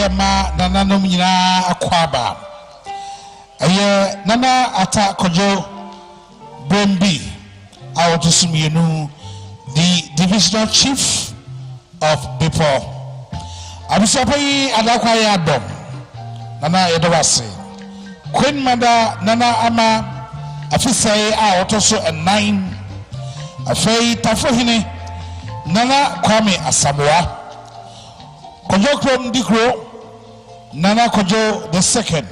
yema nana nom nyina akwaba aye nana ata kojo Brembi Awotosumienu, the divisional chief of Bipo. Abisapai Adakwaya Adom Nana Edawase Queen Mother Nana Ama Afisai Awotoso and 9 Afei Tafohine Nana Kwame Asamoah Kojo Krom Dikro Nana Kojo the second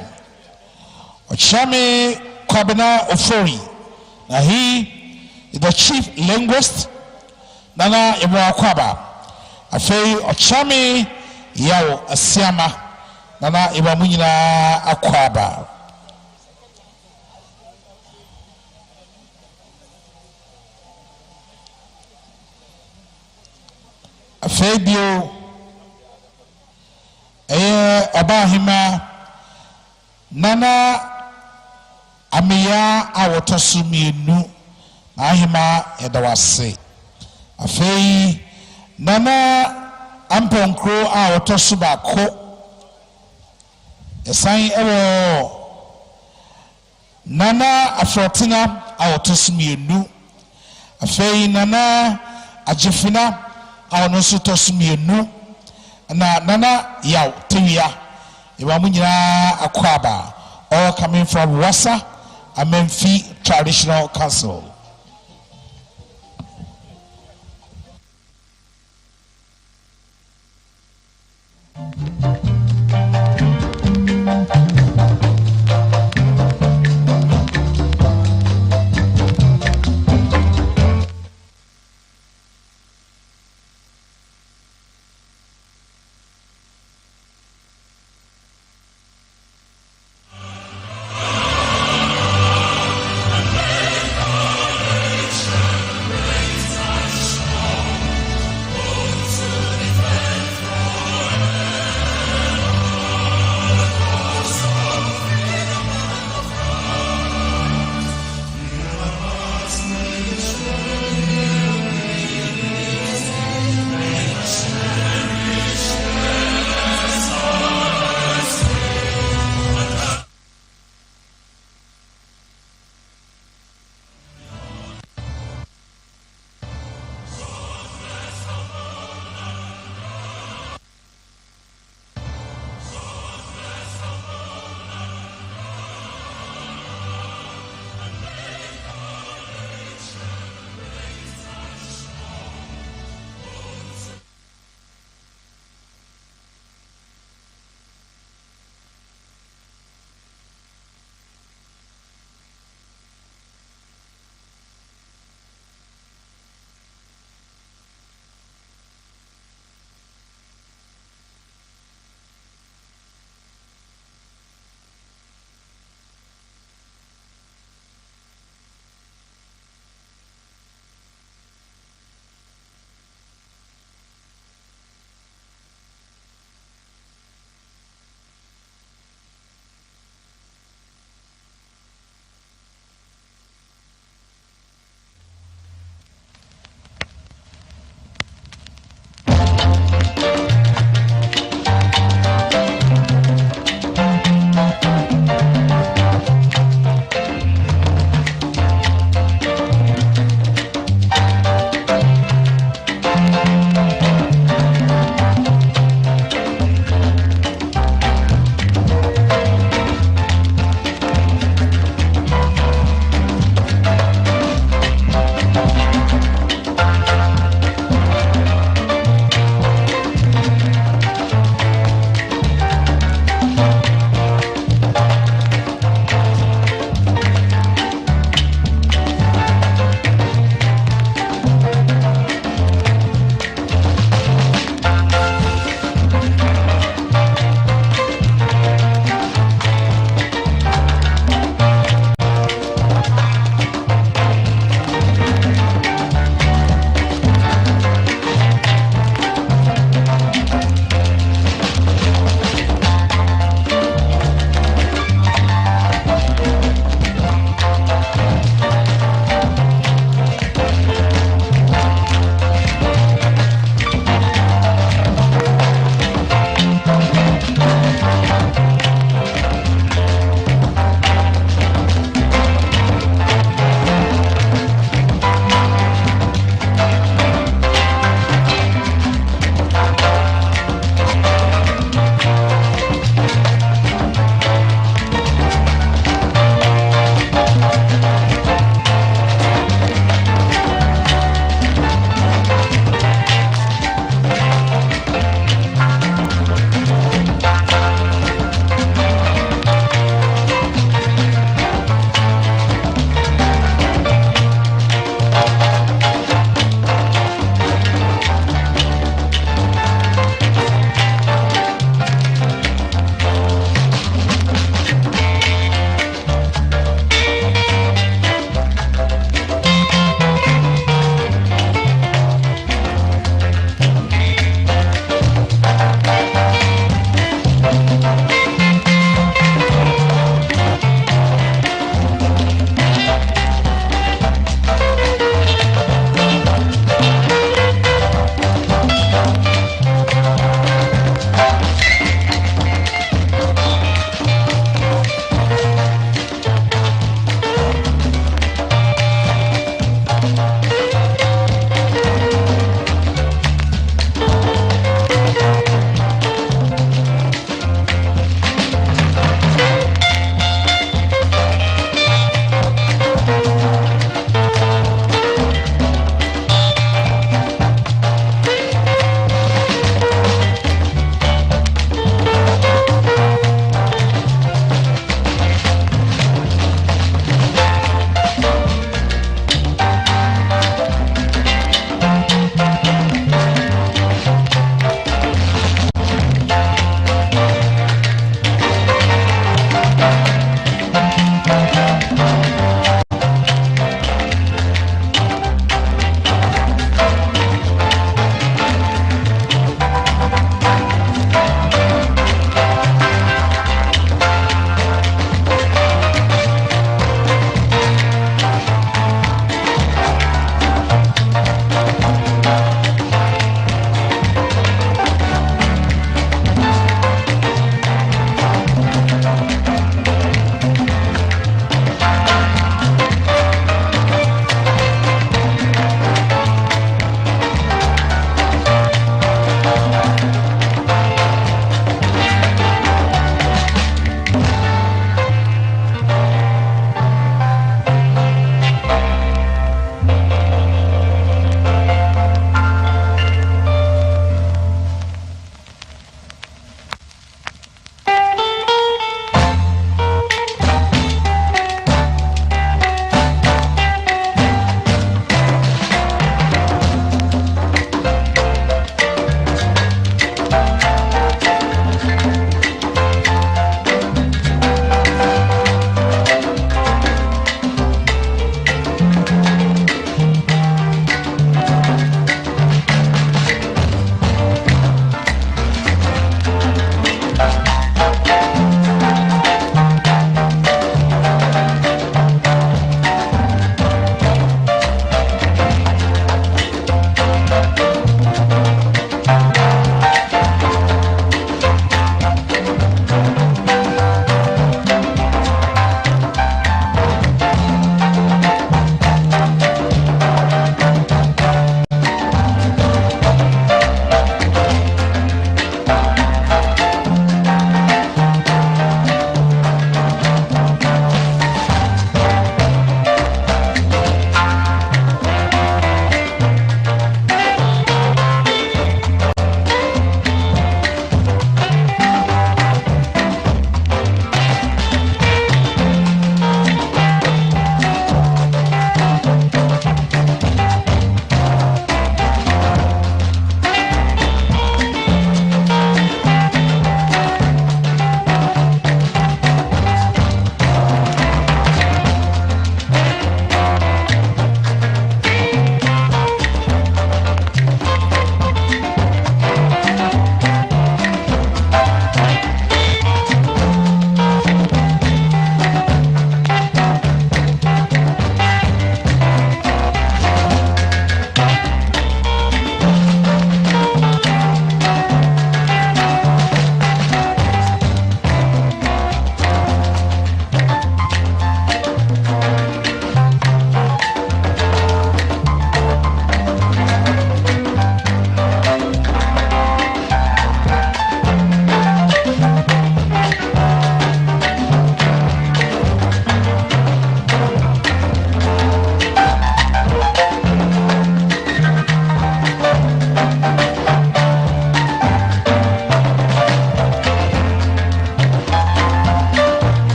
Ochame Kwabena Ofori. Now he is the chief linguist Nana Iwakwaba. Afei Ochame Yao Asiama Nana Iwamunyina Akwaba. Afei bio Obahima Nana Amiya Awotosumienu Ahima Edawase. Afei Nana Amponkro Awotosubako Esan Ewo Nana Afrotina Awotosumienu. Afei Nana Ajifina Awonosutosumienu. Na Nana Yaw Tiwia Iwamunyina Akwaba, all coming from Wasa Amenfi Traditional Council.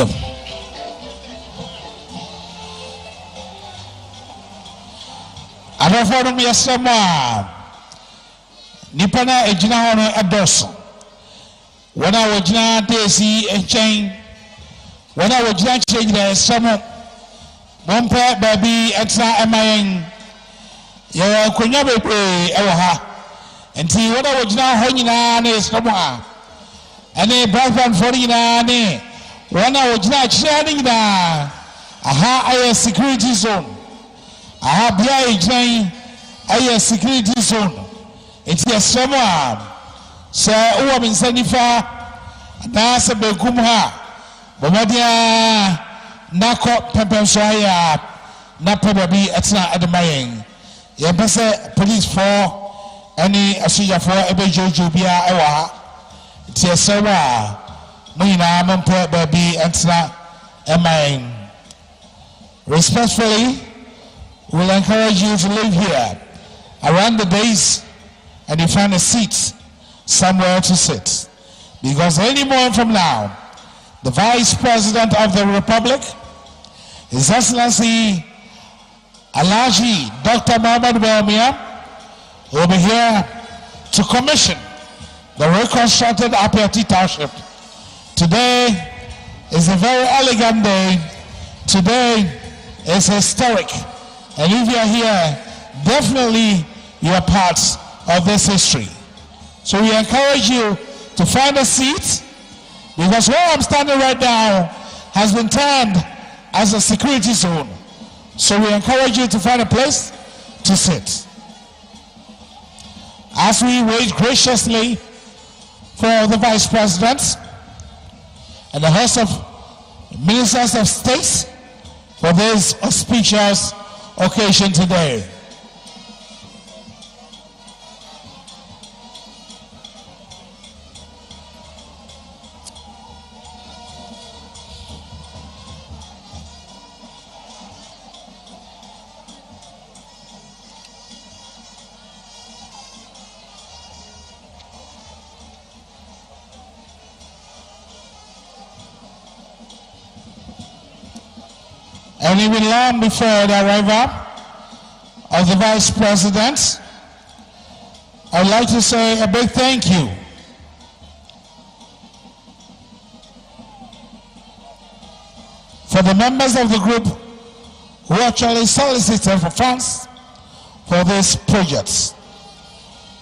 Yep. Adafo no yesema nipa na ejina ho no edoso. Wana wajina tesi enchen. Wana wajina chejina yesemo. Mompe baby etna emayen. Ye konya bebre ewo ha. Enti wana wajina ho nyina na yesemo ha. Ane boyfriend for nyina ne wana wajina chira nyina. Aha aye security zone. Aha bia ejin aye security zone. Enti yesemo ha. So uwa minsanifa na se begum ha. Bomadia nako pempem so ya na probably etna ademayen. Ye pese police for any asuja for ebejojo bia ewa ha. Enti yesewa mo nyina mompe baby etna emayen. Respectfully, we'll encourage you to live here around the base and you find a seat somewhere to sit. Because any moment from now, the Vice President of the Republic, His Excellency Alhaji Dr. Muhammad Belmia, will be here to commission the reconstructed Appiatse Township. Today is a very elegant day. Today is historic. And if you are here, definitely you are part of this history. So we encourage you to find a seat, because where I'm standing right now has been turned as a security zone. So we encourage you to find a place to sit. As we wait graciously for the Vice President and the host of Ministers of State for this auspicious occasion today. And even long before the arrival of the Vice President, I'd like to say a big thank you for the members of the group who actually solicited for funds for this project.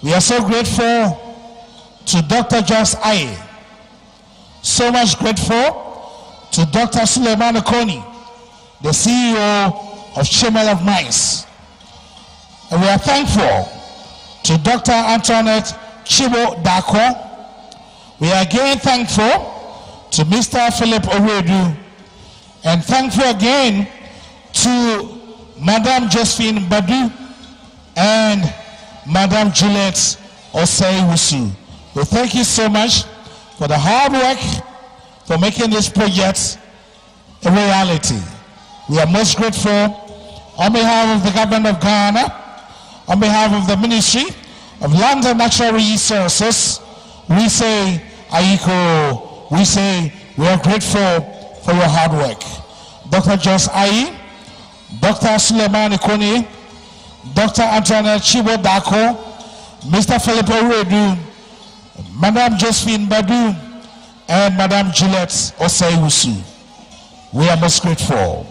We are so grateful to Dr. Jos Aye, so much grateful to Dr. Suleiman Okoni, the CEO of Chamber of Mines. And we are thankful to Dr. Antoinette Chibo Dako. We are again thankful to Mr. Philip Oredu, and thankful again to Madame Josephine Badu and Madame Juliette Osei-Wusu. We thank you so much for the hard work for making this project a reality. We are most grateful on behalf of the government of Ghana, on behalf of the Ministry of Land and Natural Resources. We say, Aiko, we say, we are grateful for your hard work. Dr. Jos Aye, Dr. Suleiman Okoni, Dr. Antoinette Chibo Dako, Mr. Philip Oredu, Madame Josephine Badu, and Madame Juliette Osei-Wusu. We are most grateful.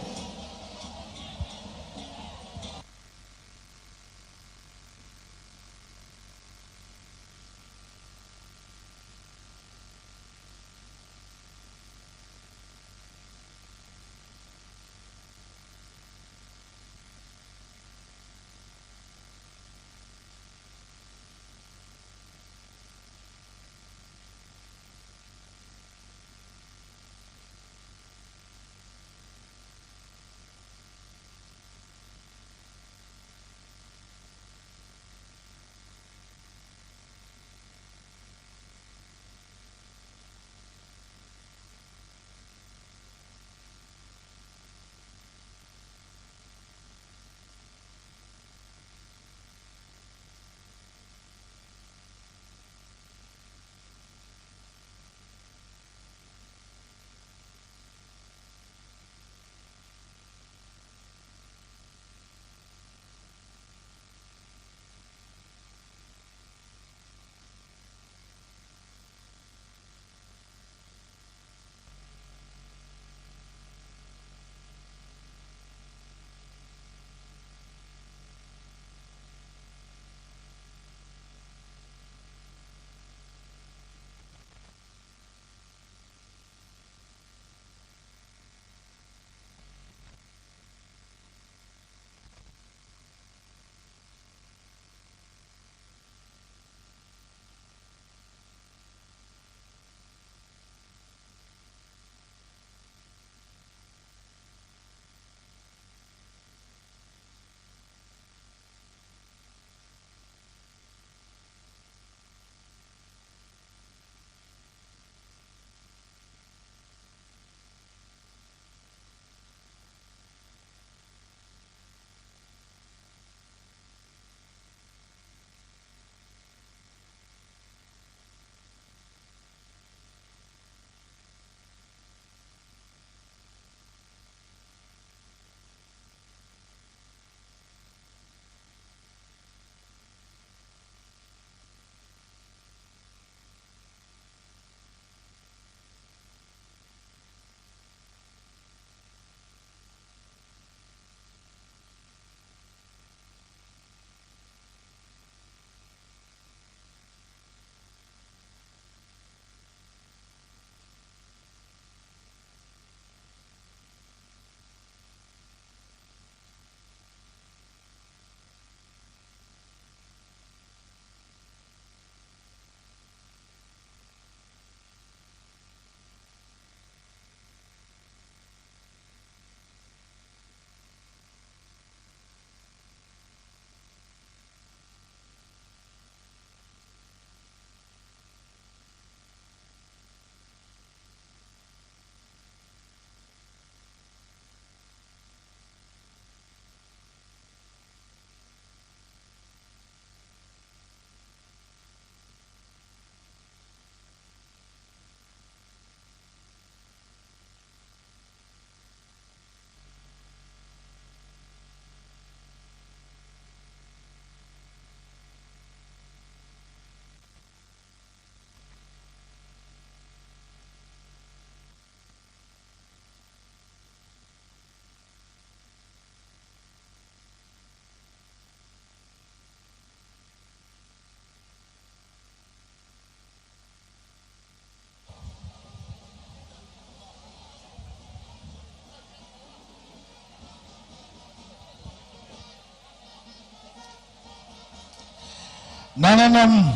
Nananam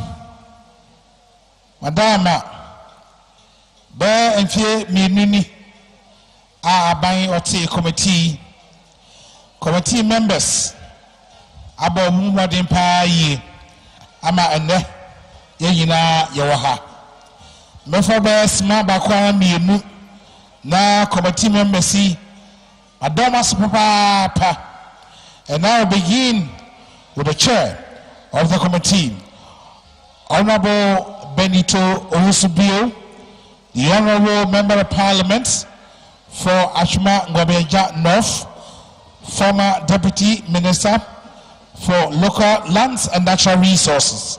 Madama Bear and Fear Minuni are buying or tea committee members about Mumadin Pai Ama and Yina Yawaha. Mefobes Mabakwa Minu na committee members Adamas Papa. And now begin with the chair of the committee, Honorable Benito Owusubio, the Honorable Member of Parliament for Ashma Ngwabeja North, former Deputy Minister for Local Lands and Natural Resources,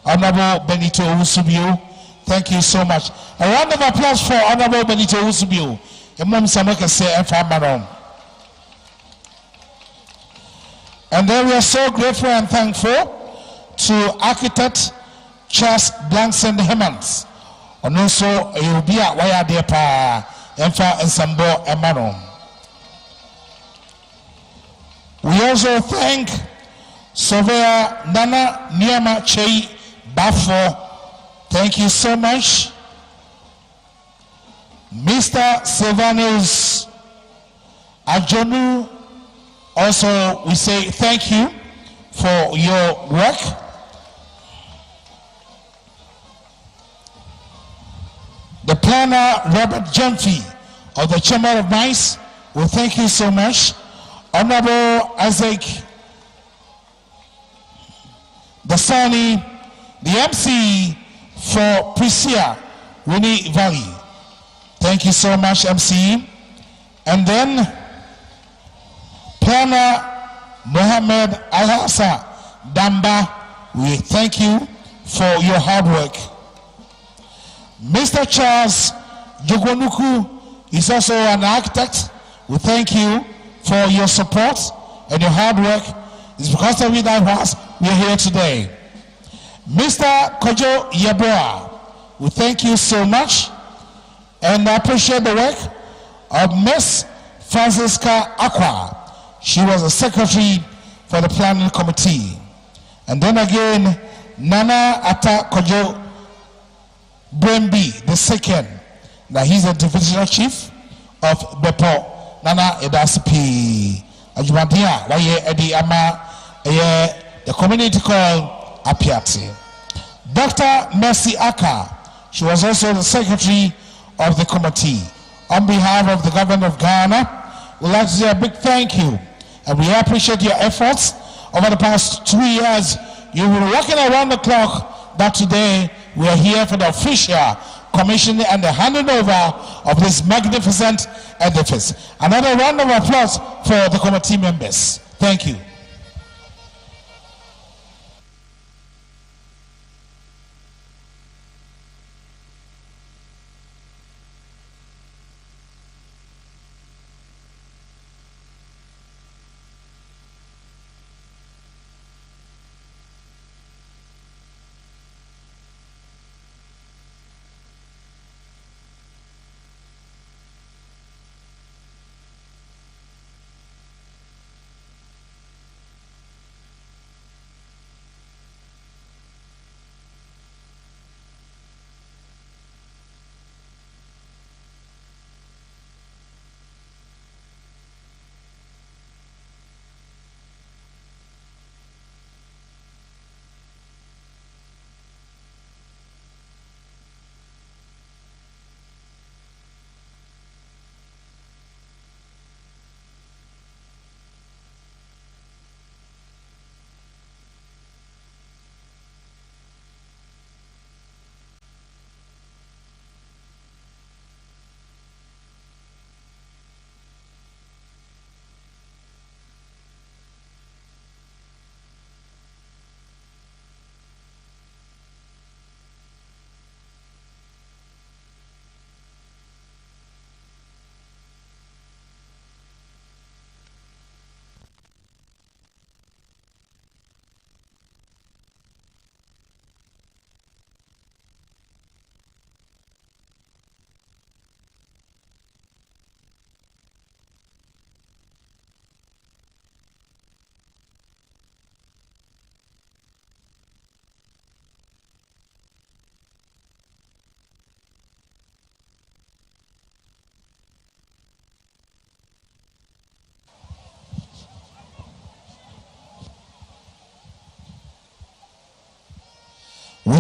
Honorable Benito Owusubio. Thank you so much. A round of applause for Honorable Benito Owusubio. And then we are so grateful and thankful to architect Charles Blankson Hemans. And also, you will be at Waya Depa, Emfa and Sambo Emmanuel. We also thank Surveyor Nana Niama Chei Bafo. Thank you so much. Mr. Sylvanus Ajonu. Also, we say thank you for your work. The planner, Robert Jemfi of the Chamber of Mines, will thank you so much. Honorable Isaac Dasani, the MC for Prisia, Winnie Valley. Thank you so much, MC. And then Planner Mohammed Alhassa Damba, we thank you for your hard work. Mr. Charles Jogwanuku is also an architect. We thank you for your support and your hard work. It's because of you that we are here today. Mr. Kojo Yeboah, we thank you so much and I appreciate the work of Miss Francisca Aqua. She was a secretary for the planning committee. And then again, Nana Ata Kojo Brembi, the second. Now he's the divisional chief of Bepo. Nana Edasipi. Ajumadia, Waye Edi Ama, the community called Appiatse. Dr. Mercy Aka, she was also the secretary of the committee. On behalf of the government of Ghana, we'd like to say a big thank you. And we appreciate your efforts. Over the past 2 years, you've been working around the clock, but today we are here for the official commissioning and the handing over of this magnificent edifice. Another round of applause for the committee members. Thank you.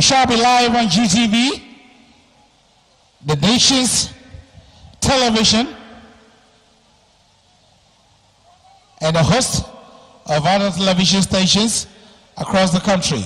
We shall be live on GTV, the nation's television, and a host of other television stations across the country.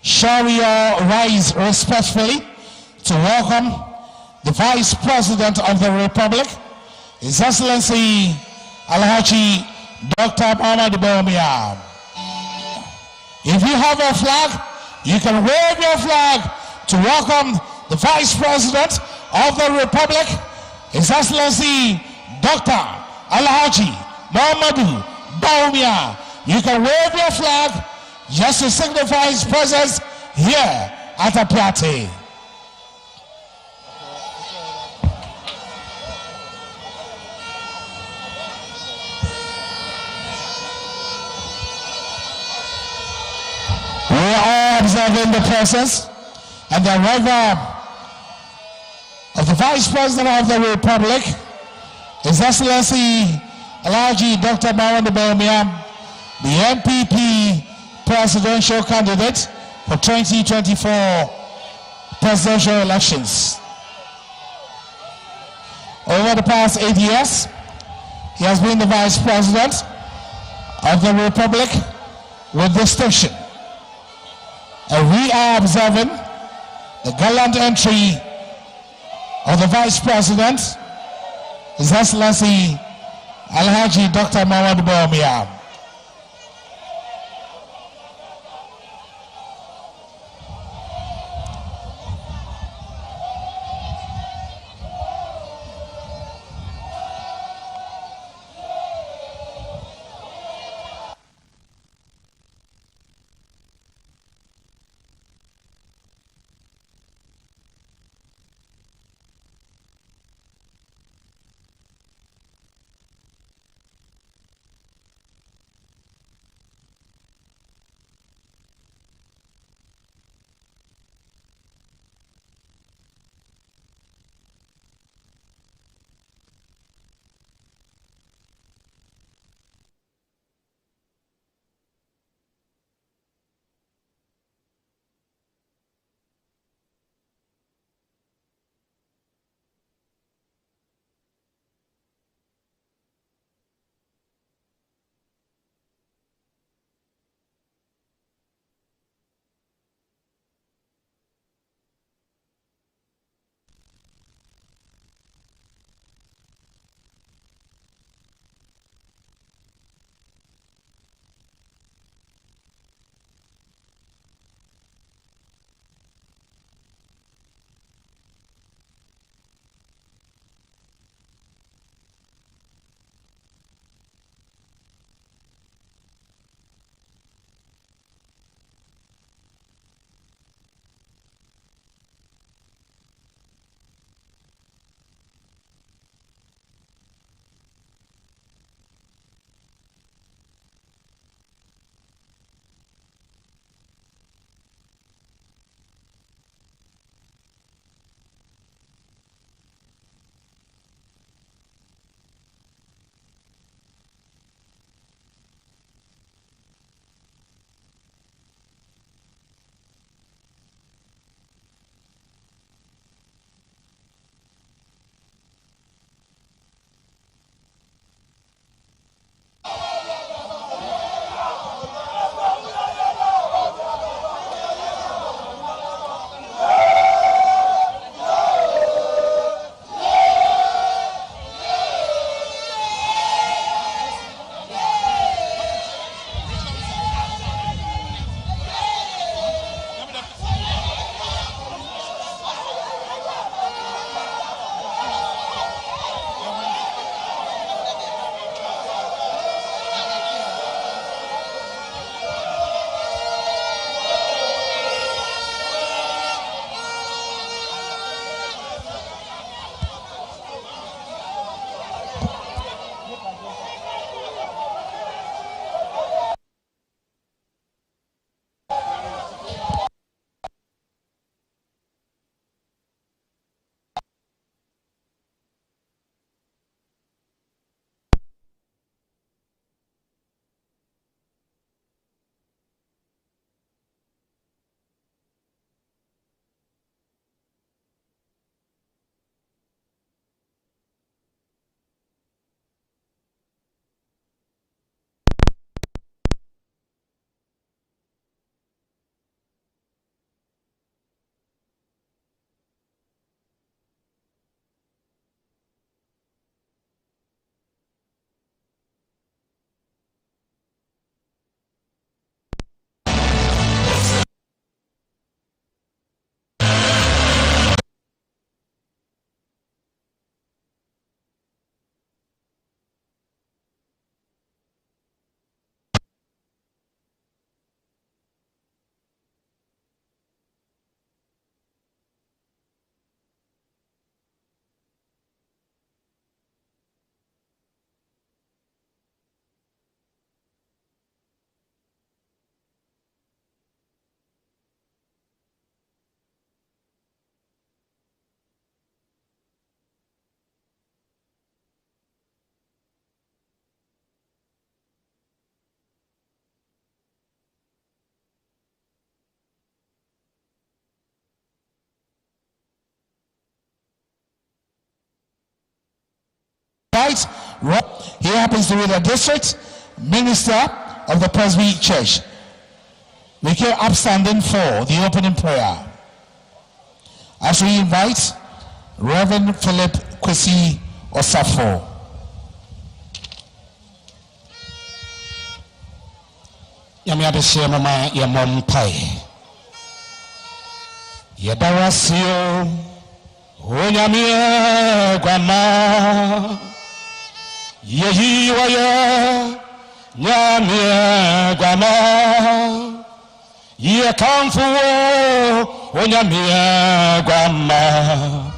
Shall we all rise respectfully to welcome the Vice President of the Republic, His Excellency Alhaji Dr. Muhammad Bawumia. If you have a flag, you can wave your flag to welcome the Vice President of the Republic, His Excellency Dr. Alhaji Muhammad Bawumia. You can wave your flag just to signify his presence here at Appiatse. We are all observing the presence and the arrival of the Vice President of the Republic, His Excellency Alhaji Dr. Muhammad Bawumia, the NPP presidential candidate for 2024 presidential elections. Over the past 8 years, he has been the Vice President of the Republic with distinction. And we are observing the gallant entry of the Vice President, His Excellency Alhaji Dr. Muhammad Bawumia. Right? He happens to be the district minister of the Presbyterian Church. We came upstanding for the opening prayer. As we invite Reverend Philip Kwesi Osafo. Yami adeshe mama ya mompai. Yadawasio onyamie gwama. Yehiwaya nyamie gwama. Ye kamfuo onyamie gwama.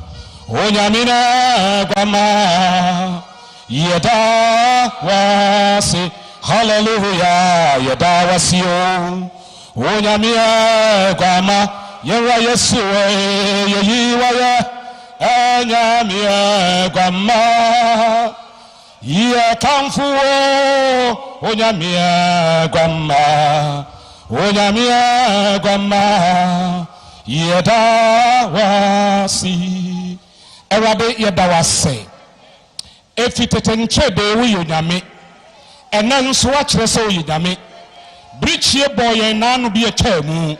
Onyamina gwama. Yedawasi. Hallelujah. Yedawasio onyamie gwama. Yewa Yesu yeyiwaya nyamie gwama. Ye kamfuo onyamie gwama. Onyamie gwama. Yedawasi. Ewade yedawase. Efitete nchebe wi onyame. Enanso wa kire se oyidame. Brichie boy nanu bi etwamu.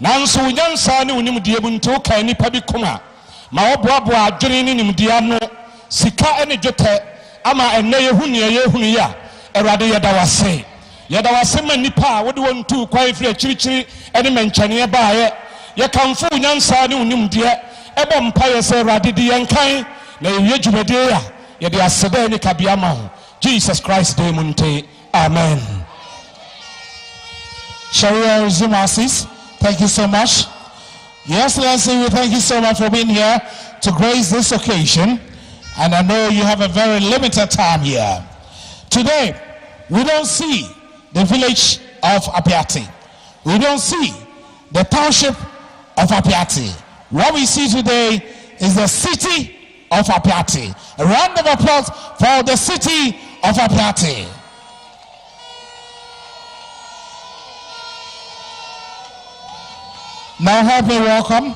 Nanso unyansa ne unimdie buntu kan nipa bi koma. Ma oboaboa adwene ne nimdie ano. Sika ene dwete ama enne yehunu ya. Ewade yedawase. Yedawase ma nipa wode wontu kwan firi akirikyiri ene menkyane baaye. Ye kamfu unyansa ne unimdie ebo mpaye se ewade di yenkan na ye dwumade ya. Ye de aseda ne kabia ma ho. Jesus Christ de munte. Amen. Shall we resume our seats? Thank you so much. Your Excellency, we thank you so much for being here to grace this occasion. And I know you have a very limited time here. Today, we don't see the village of Appiatse. We don't see the township of Appiatse. What we see today is the city of Appiatse. A round of applause for the city of Appiatse. Now help me welcome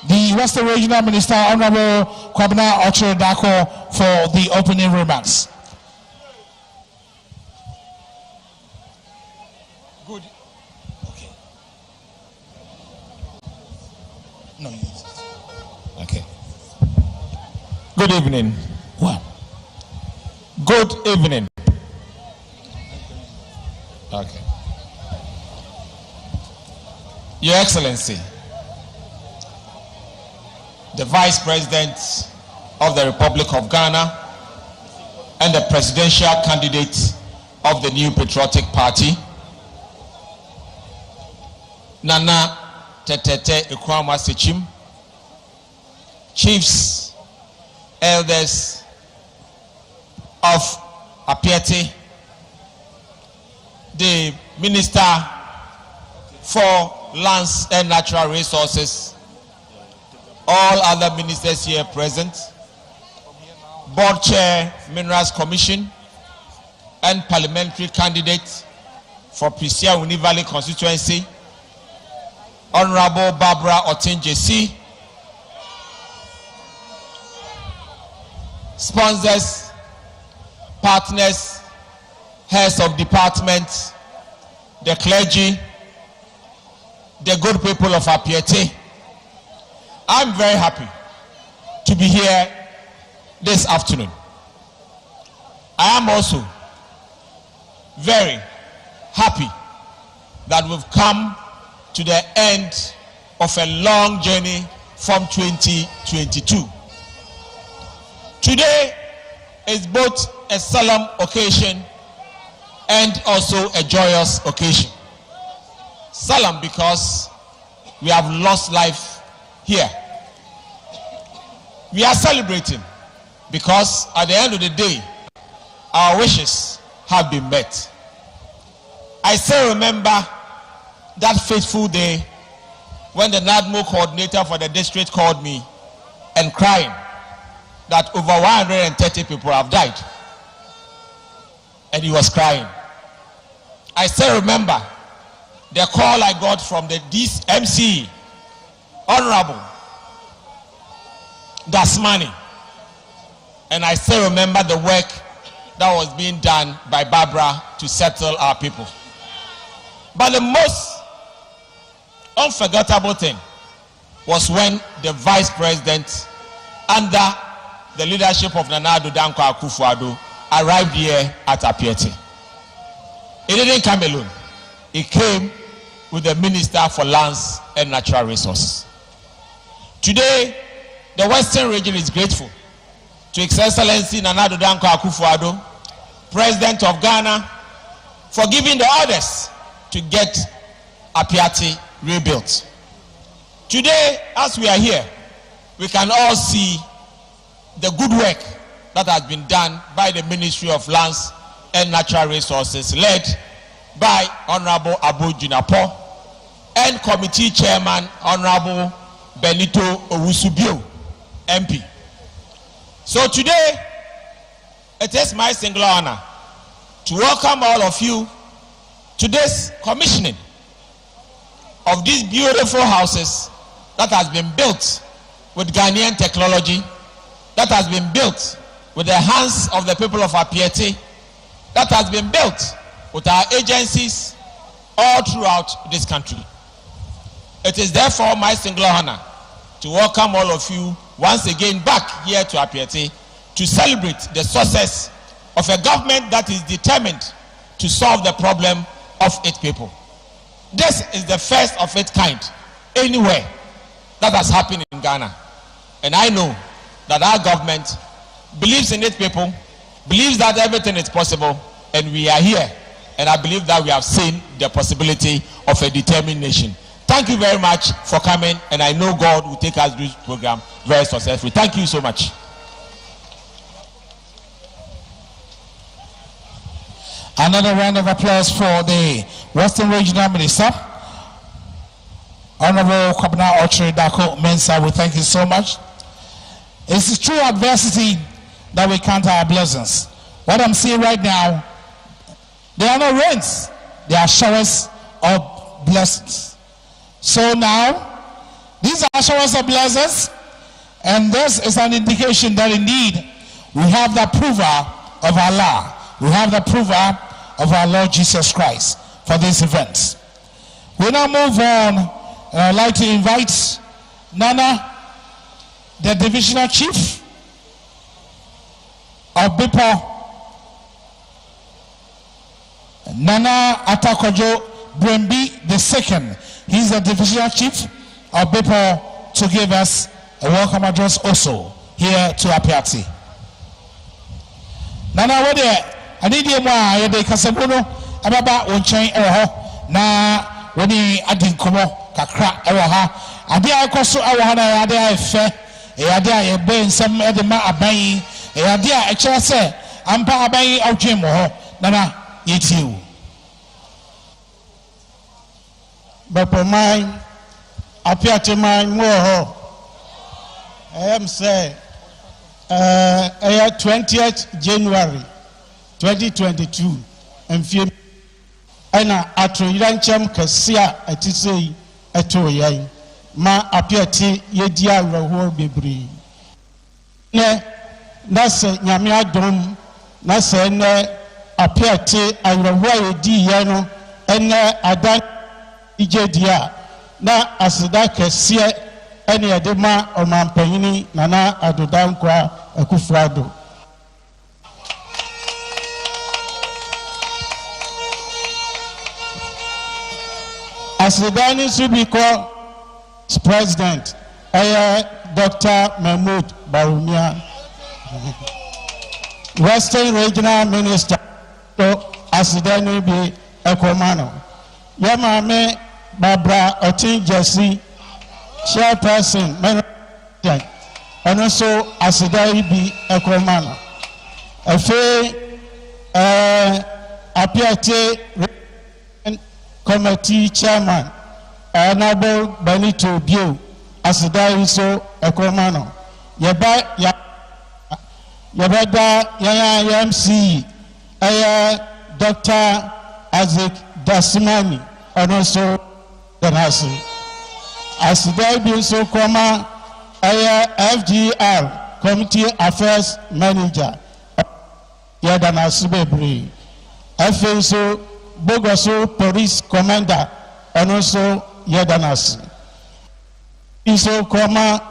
the Western Regional Minister, Honorable Kwabena Ochirodako, for the opening remarks. Good. Okay. No, okay. Good evening. What? Good evening. Okay. Your Excellency, the Vice President of the Republic of Ghana and the presidential candidate of the New Patriotic Party, Nana Tetete Ekwama Sechim, chiefs, elders of Appiatse, the Minister for Lands and Natural Resources, all other ministers here present, Board Chair, Minerals Commission, and parliamentary candidate for Prisia Uni Valley constituency, Honorable Barbara Otinjesi, sponsors, partners, heads of departments, the clergy, the good people of Appiatse. I'm very happy to be here this afternoon. I am also very happy that we've come to the end of a long journey from 2022. Today is both a solemn occasion and also a joyous occasion. Solemn because we have lost life here. We are celebrating because at the end of the day, our wishes have been met. I still remember that fateful day when the NADMO coordinator for the district called me and crying that over 130 people have died. And he was crying. I still remember the call I got from the MC, Honorable Dasmani, And I still remember the work that was being done by Barbara to settle our people. But the most unforgettable thing was when the vice president, under the leadership of Nana Addo Dankwa Akufo-Addo, arrived here at Appiatse. He didn't come alone. He came with the Minister for Lands and Natural Resources. Today, the Western region is grateful to His Excellency Nana Addo Dankwa Akufo-Addo, President of Ghana, for giving the orders to get Appiatse rebuilt. Today, as we are here, we can all see the good work that has been done by the Ministry of Lands and Natural Resources, led by Honorable Abu Jinapo and Committee Chairman Honorable Benito Owusubio, MP. So today, it is my singular honor to welcome all of you to this commissioning of these beautiful houses that has been built with Ghanaian technology, that has been built with the hands of the people of Appiatse, that has been built with our agencies all throughout this country. It is therefore my singular honor to welcome all of you once again back here to Appiatse to celebrate the success of a government that is determined to solve the problem of its people. This is the first of its kind anywhere that has happened in Ghana. And I know that our government believes in its people, believes that everything is possible, and we are here. And I believe that we have seen the possibility of a determined nation. Thank you very much for coming, and I know God will take us through this program very successfully. Thank you so much. Another round of applause for the Western Regional Minister, Honorable Kwabena Ochre Dako Mensa. We thank you so much. It's through adversity that we count our blessings. What I'm seeing right now, there are no rains, there are showers of blessings. So now, these are showers of blessings, and this is an indication that indeed we have the approval of Allah. We have the approval of our Lord Jesus Christ for this event. We now move on, and I'd like to invite Nana, the Divisional Chief of Bipo, Nana Atakojo Brembi II. He's the Divisional Chief of Bipo, to give us a welcome address also here to Appiatse. Nana, what there? I need you more. I had a Casabuno about one chain na when he adding Komo, Kakra, Ewaha. I dare Cosso Awahana, I dare fair, a dare a brain some edema abaying, a dare a chasse, Ampa abaying of Jim or Nana, it's you. But for mine, Appiatse mine more. I am say 20th January 2022 and few and Atroyanchem Cassia at say at Toyay ma Appiatse Yedia Rohor Bibri. Ne Nasa Yamia Dom Nasa ne Appiatse and Rohor Di Yano and Adan Ijedia na Asida Cassia and Yadema or Mampani Nana Addo Dankwa Akufo-Addo. Asidani Subiko President, Dr. Mahmoud Barumia, Western Regional Minister, Asidani B. Ekomano, Yamame Barbara Otin Jesse, Chairperson, and also Asidani B. Ekomano. Appiatse Committee Chairman, Honorable Benito Bio, Asidai so Ekomano. Yabada Yaya MC, Dr. Isaac Dasimani, and also Danasi. Asidai Bio so Koma, FGR, community affairs manager yɛda n'ase bebree afei nso bogoso police commander ɔno nso yɛda n'ase nso kɔma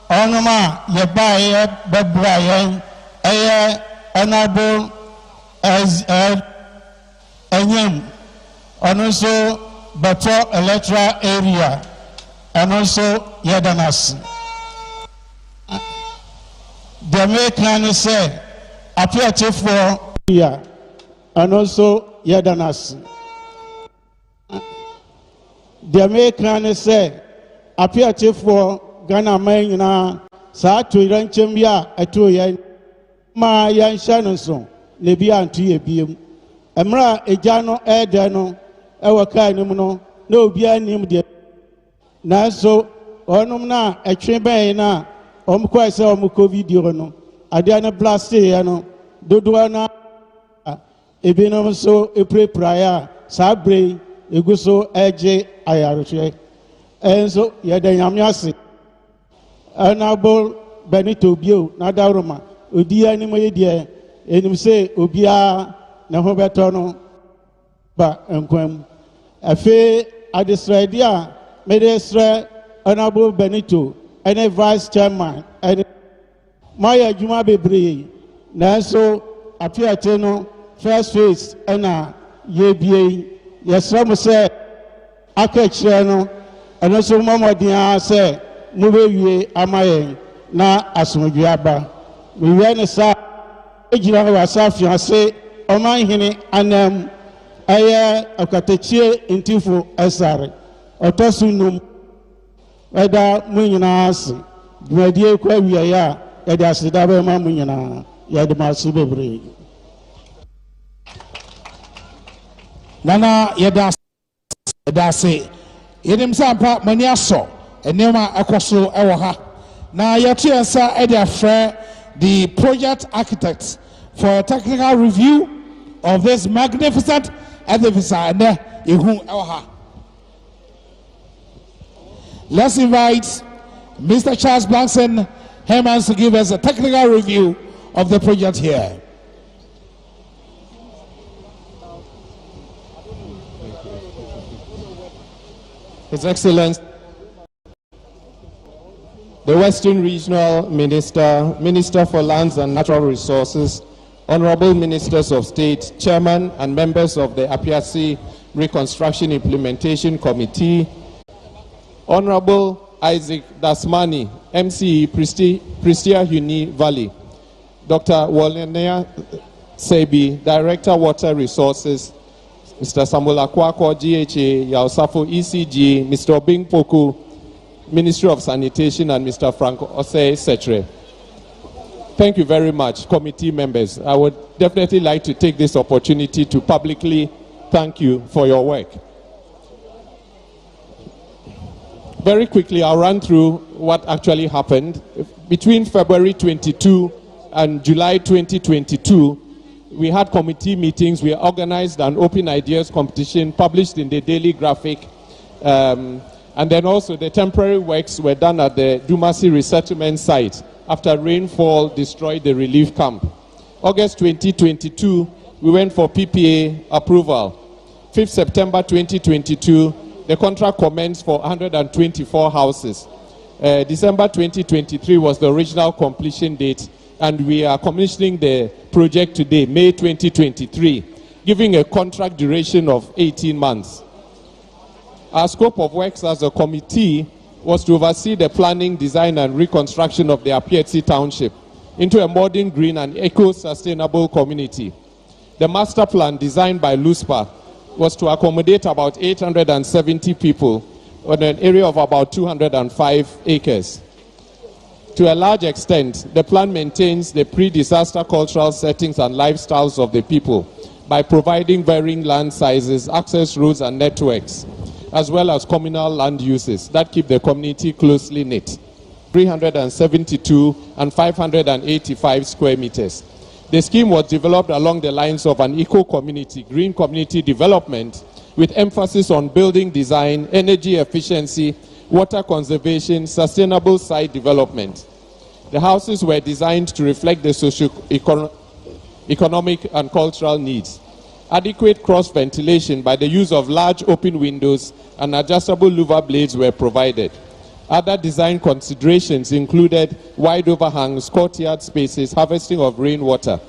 ɔnom a yɛbaeɛ bɛbra yɛn ɛyɛ honorable ɛnyam ɔno nso bɛtɔ electoral area ɔno nso yɛda n'ase deɛ meka ne sɛ Appiatsefoɔ yɛ ɔno nso yɛda n'ase deɛ meka ne sɛ Appiatsefoɔ Ghana man nyinaa saa atoyerɛnkyɛm bi a ɛtoo yɛn ma yɛnhyɛ no so na ebi anto yɛ biem mmerɛ a egya no ɛɛdɛ no ɛwɔ kaa no mu no na obiara nim deɛ nanso ɔnom no a ɛtwe bɛn no a ɔmo kɔɛ sɛ ɔmo kɔ video no adeɛ no blasteeɛ no dodoɔ no a ebinom nso epiraepiraeɛ a saa bere yi egu so ɛgye ayarehwɛ ɛnso yɛda nyame ase Honorable Benito Bio Nadaroma odi anim yɛ deɛ enim sɛ obiara na ho bɛtɔ no ba nkwam afei adesrɛde a mede srɛ Honorable Benito ɛne vice chairman ɛne mayɛ adwuma bebree nanso Appiatse no first phase ɛna yɛbie yɛsrɛ mo sɛ aka kyerɛ no ɛno nso mmɔmmɔden ara sɛ mobɛwie ama yɛn na asomdwe aba mewie ne saa egyina wɔ asafo ase ɔmanhene anam ɛyɛ akatakyie ntifo ɛsare ɔtɔ so num ɛda mo nyinaa ase dwumadie kɔ awieeɛ a yɛde aseda bɛma mo nyinaa yɛde ma ase bebree nana yɛda ase yɛnim sɛ ampa mani asɔ nneɛma ɛkɔ so ɛwɔ ha na yɛto yɛn nsa ɛde afrɛ the project architect for a technical review of this magnificent edifice ɛnɛ ehu ɛwɔ ha. Let's invite Mr. Charles Blankson Hermans to give us a technical review of the project here. His Excellency, the Western Regional Minister, Minister for Lands and Natural Resources, Honorable Ministers of State, Chairman and members of the Appiatse Reconstruction Implementation Committee, Honorable Isaac Dasmani, MCE Prestia Huni Valley, Dr. Wolenia Sebi, Director Water Resources, Mr. Samuel Akwako, GHA, Yaosafo, ECG, Mr. Obing Poku, Ministry of Sanitation, and Mr. Frank Osei Setre. Thank you very much, committee members. I would definitely like to take this opportunity to publicly thank you for your work. Very quickly, I'll run through what actually happened. Between February 22 and July 2022, we had committee meetings. We organized an open ideas competition published in the Daily Graphic. And then also the temporary works were done at the Dumasi resettlement site after rainfall destroyed the relief camp. August 2022, we went for PPA approval. 5th September 2022, the contract commenced for 124 houses. December 2023 was the original completion date, and we are commissioning the project today, May 2023, giving a contract duration of 18 months. Our scope of works as a committee was to oversee the planning, design, and reconstruction of the Appiatse township into a modern, green, and eco-sustainable community. The master plan designed by LUSPA was to accommodate about 870 people on an area of about 205 acres. To a large extent, the plan maintains the pre-disaster cultural settings and lifestyles of the people by providing varying land sizes, access roads, and networks, as well as communal land uses that keep the community closely knit. 372 and 585 square meters. The scheme was developed along the lines of an eco-community, green community development, with emphasis on building design, energy efficiency, water conservation, sustainable site development. The houses were designed to reflect the socio-economic and cultural needs. Adequate cross-ventilation by the use of large open windows and adjustable louver blades were provided. Other design considerations included wide overhangs, courtyard spaces, harvesting of rainwater,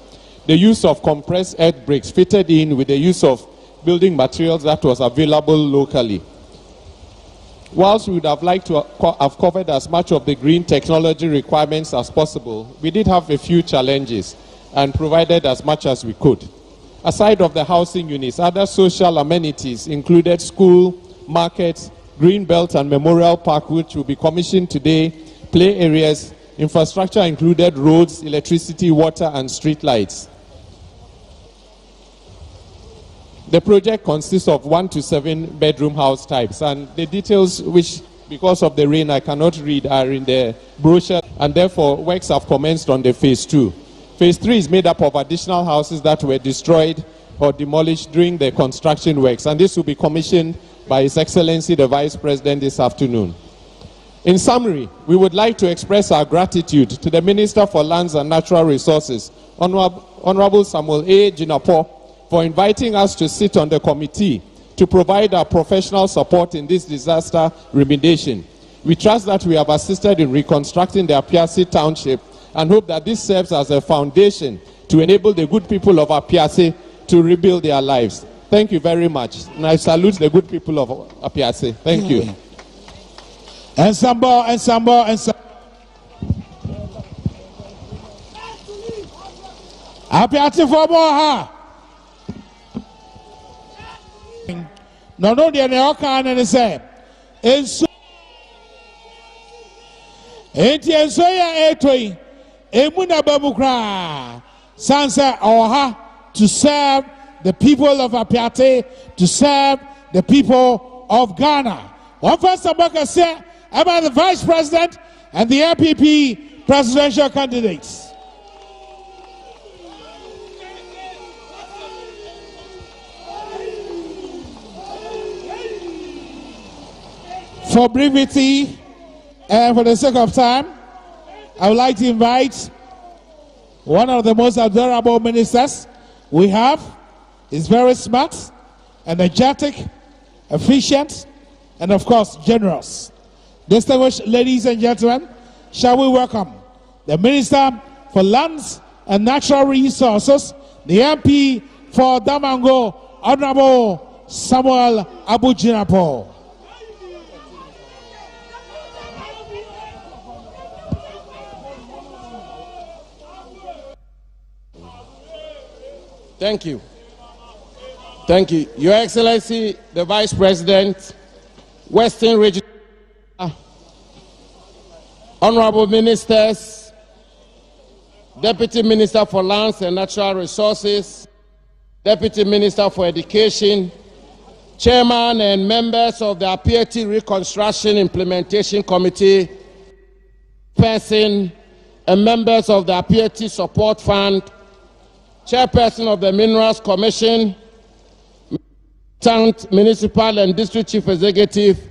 the use of compressed earth bricks fitted in with the use of building materials that was available locally. Whilst we would have liked to have covered as much of the green technology requirements as possible, we did have a few challenges and provided as much as we could. Aside of the housing units, other social amenities included school, markets, green belt and memorial park, which will be commissioned today, play areas. Infrastructure included roads, electricity, water and street lights. The project consists of 1 to 7 bedroom house types, and the details, which because of the rain I cannot read, are in the brochure, and therefore works have commenced on the phase 2. Phase 3 is made up of additional houses that were destroyed or demolished during the construction works, and this will be commissioned by His Excellency the Vice President this afternoon. In summary, we would like to express our gratitude to the Minister for Lands and Natural Resources, Honorable Samuel A. Jinapo, for inviting us to sit on the committee to provide our professional support in this disaster remediation. We trust that we have assisted in reconstructing the Appiatse Township and hope that this serves as a foundation to enable the good people of Appiatse to rebuild their lives. Thank you very much. And I salute the good people of Appiatse. Thank you. Ensemble. Appiatse for more, huh? No, the Neokan and say, and so ya etoi, emuna babukra, sansa oha, to serve the people of Appiatse, to serve the people of Ghana. One first Abaka said about the Vice President and the MPP presidential candidates. For brevity and for the sake of time, I would like to invite one of the most adorable ministers we have. He's very smart, energetic, efficient, and of course, generous. Distinguished ladies and gentlemen, shall we welcome the Minister for Lands and Natural Resources, the MP for Damango, Honorable Samuel Abujinapo. Thank you. Thank you. Your Excellency, the Vice President, Western Region, Honorable Ministers, Deputy Minister for Lands and Natural Resources, Deputy Minister for Education, Chairman and members of the Appiatse Reconstruction Implementation Committee, person and members of the Appiatse Support Fund, Chairperson of the Minerals Commission, Municipal and District Chief Executive,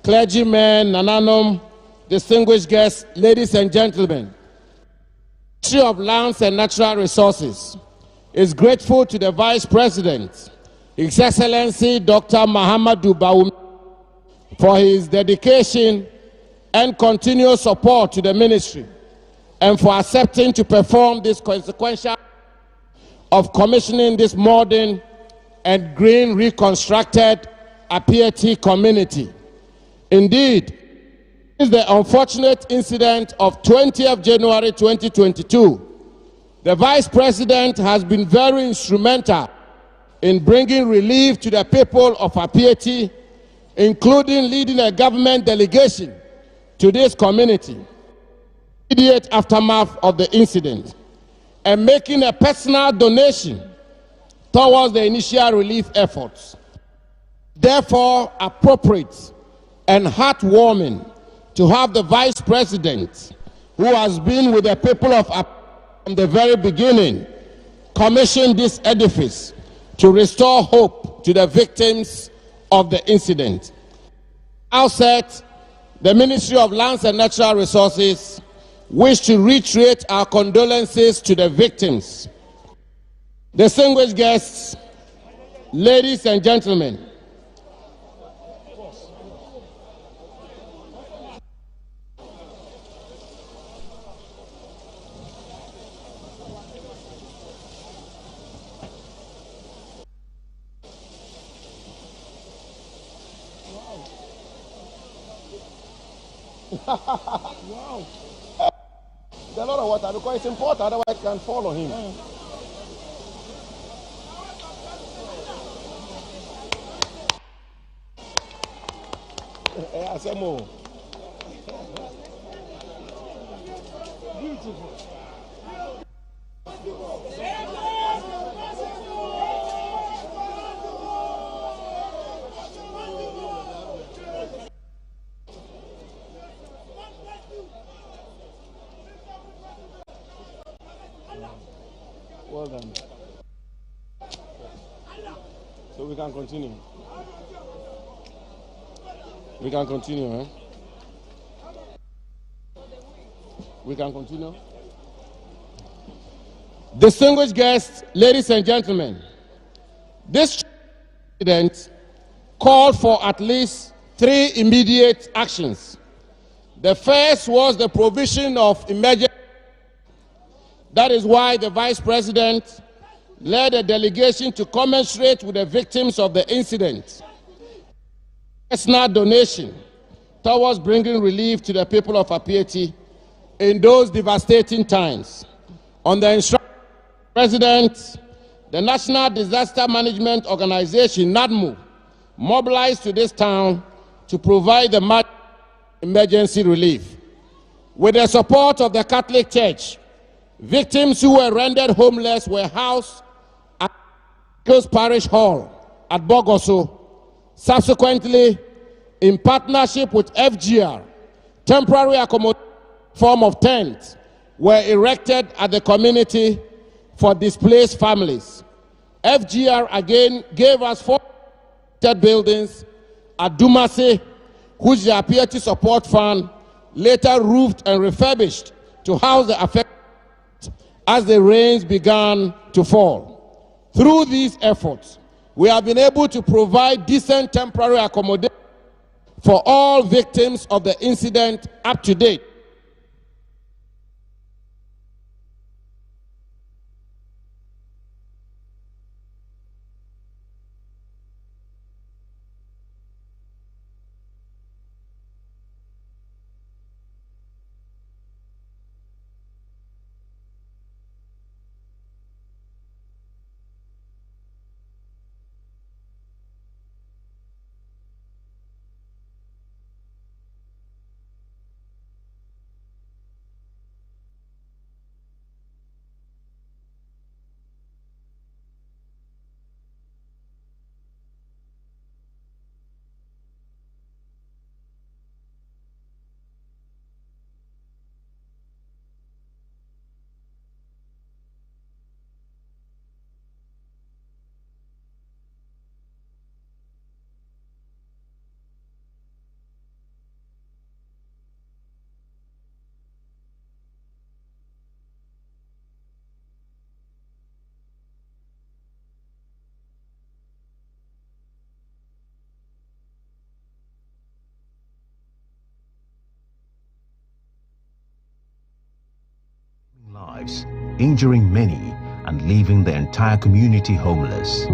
clergymen, Nananom, distinguished guests, ladies and gentlemen. The Ministry of Lands and Natural Resources is grateful to the Vice President, His Excellency Dr. Mahamadou Bawumia, for his dedication and continuous support to the ministry, and for accepting to perform this consequential of commissioning this modern and green reconstructed Appiatse community. Indeed, this is the unfortunate incident of 20th January 2022. The Vice President has been very instrumental in bringing relief to the people of Appiatse, including leading a government delegation to this community immediate aftermath of the incident, and making a personal donation towards the initial relief efforts. Therefore, appropriate and heartwarming to have the Vice President, who has been with the people of from the very beginning, commission this edifice to restore hope to the victims of the incident. Outset, the Ministry of Lands and Natural Resources wish to reiterate our condolences to the victims. Distinguished guests, ladies and gentlemen, Wow. there's a lot of water because it's important, otherwise it can fall on him. Yeah, some more. Beautiful. Well done. So we can continue. We can continue, eh? We can continue. Distinguished guests, ladies and gentlemen, this incident called for at least 3 immediate actions. The first was the provision of emergency. That is why the Vice President led a delegation to commensurate with the victims of the incident. Personal donation towards bringing relief to the people of Appiatse in those devastating times. On the instruction of the President, the National Disaster Management Organization, NADMO, mobilized to this town to provide the emergency relief. With the support of the Catholic Church, victims who were rendered homeless were housed at Coast Parish Hall at Bogoso. Subsequently, in partnership with FGR, temporary accommodation form of tents were erected at the community for displaced families. FGR again gave us 4 buildings at Dumase, which the Appiatse Support Fund later roofed and refurbished to house the affected as the rains began to fall. Through these efforts, we have been able to provide decent temporary accommodation for all victims of the incident up to date. Lives, injuring many and leaving the entire community homeless.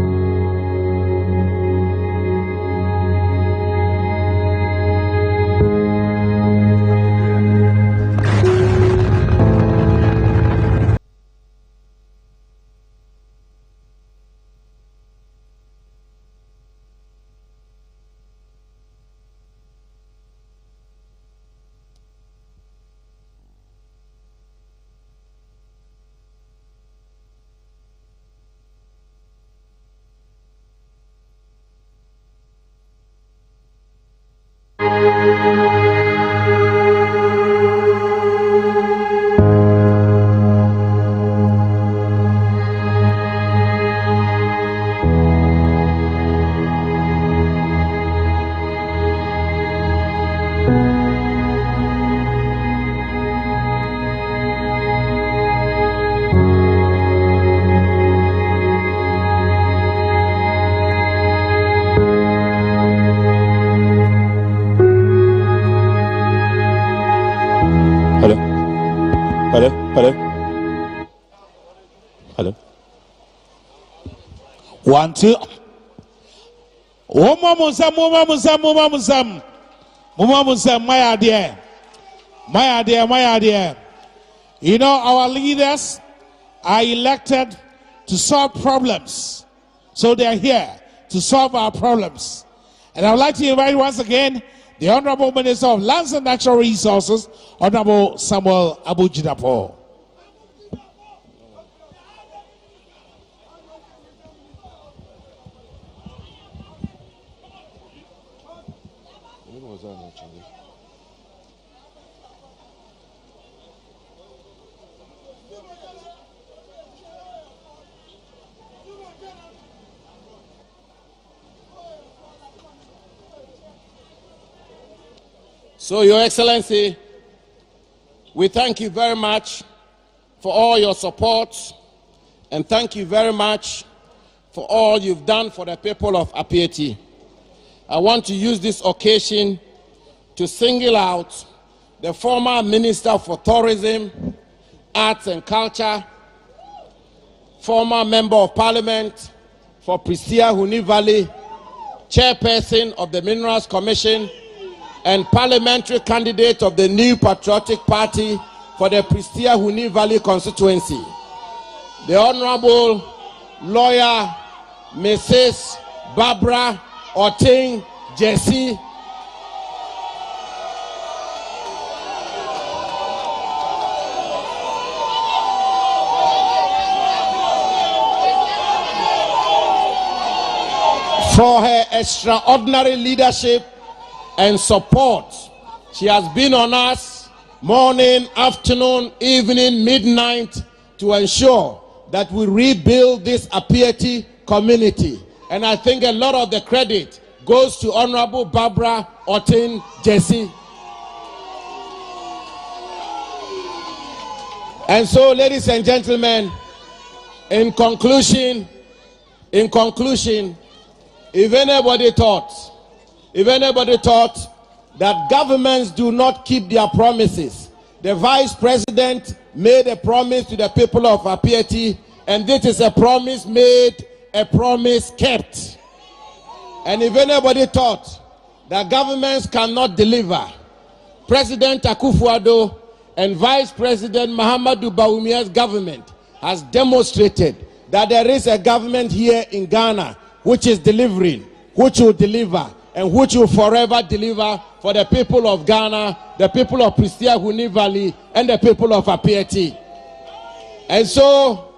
Hello. Hello. 1, 2. Muma my idea. You know, our leaders are elected to solve problems. So they are here to solve our problems. And I would like to invite once again the Honorable Minister of Lands and Natural Resources, Honorable Samuel Abu-Jidapo. So, Your Excellency, we thank you very much for all your support, and thank you very much for all you've done for the people of Appiatse. I want to use this occasion to single out the former Minister for Tourism, Arts and Culture, former Member of Parliament for Prestea Huni Valley, Chairperson of the Minerals Commission, and parliamentary candidate of the New Patriotic Party for the Prestea Huni Valley constituency, the Honorable Lawyer Mrs. Barbara Oting Jesse, for her extraordinary leadership and support. She has been on us morning, afternoon, evening, midnight to ensure that we rebuild this Appiatse community. And I think a lot of the credit goes to Honorable Barbara Otin Jesse. And so, ladies and gentlemen, in conclusion, if anybody thought that governments do not keep their promises, the Vice President made a promise to the people of Appiatse, and this is a promise made, a promise kept. And if anybody thought that governments cannot deliver, President Akufo-Addo and Vice President Mahamudu Bawumia's government has demonstrated that there is a government here in Ghana which is delivering, which will deliver, and which will forever deliver for the people of Ghana, the people of Prestea Huni Valley, and the people of Appiatse. And so,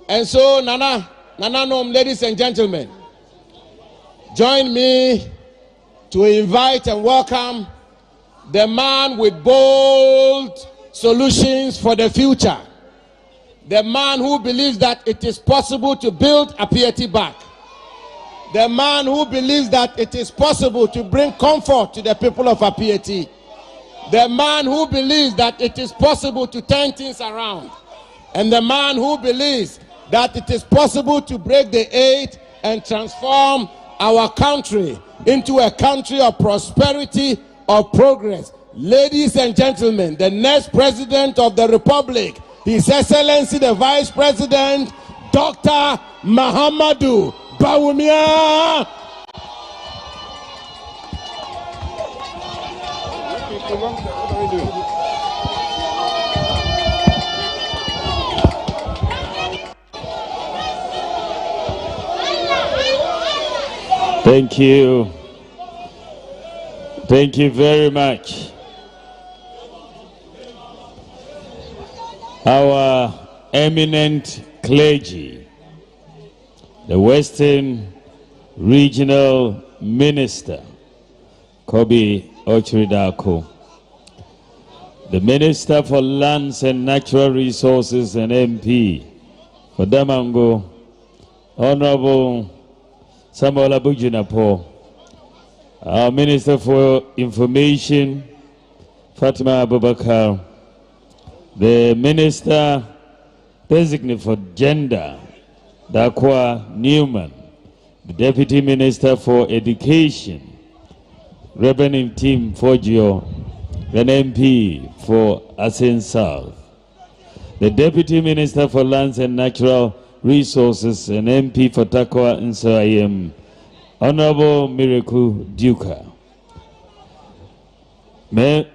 Nananom, ladies and gentlemen, join me to invite and welcome the man with bold solutions for the future. The man who believes that it is possible to build Appiatse back. The man who believes that it is possible to bring comfort to the people of Appiatse. The man who believes that it is possible to turn things around. And the man who believes that it is possible to break the eight and transform our country into a country of prosperity, of progress. Ladies and gentlemen, the next president of the Republic, His Excellency the Vice President, Dr. Mahamudu Bawumia. Thank you. Thank you very much. Our eminent clergy, the Western Regional Minister, Kobe Ochridako, the Minister for Lands and Natural Resources and MP for Damango, Honorable Samuel Abu-Jidapo, our Minister for Information, Fatima Abubakar, the Minister Designate for Gender, Dakwa Newman, the Deputy Minister for Education, Reverend Tim Fogio, an MP for Asen South, the Deputy Minister for Lands and Natural Resources and MP for Takwa Nsayem, Honorable Miracle Duka,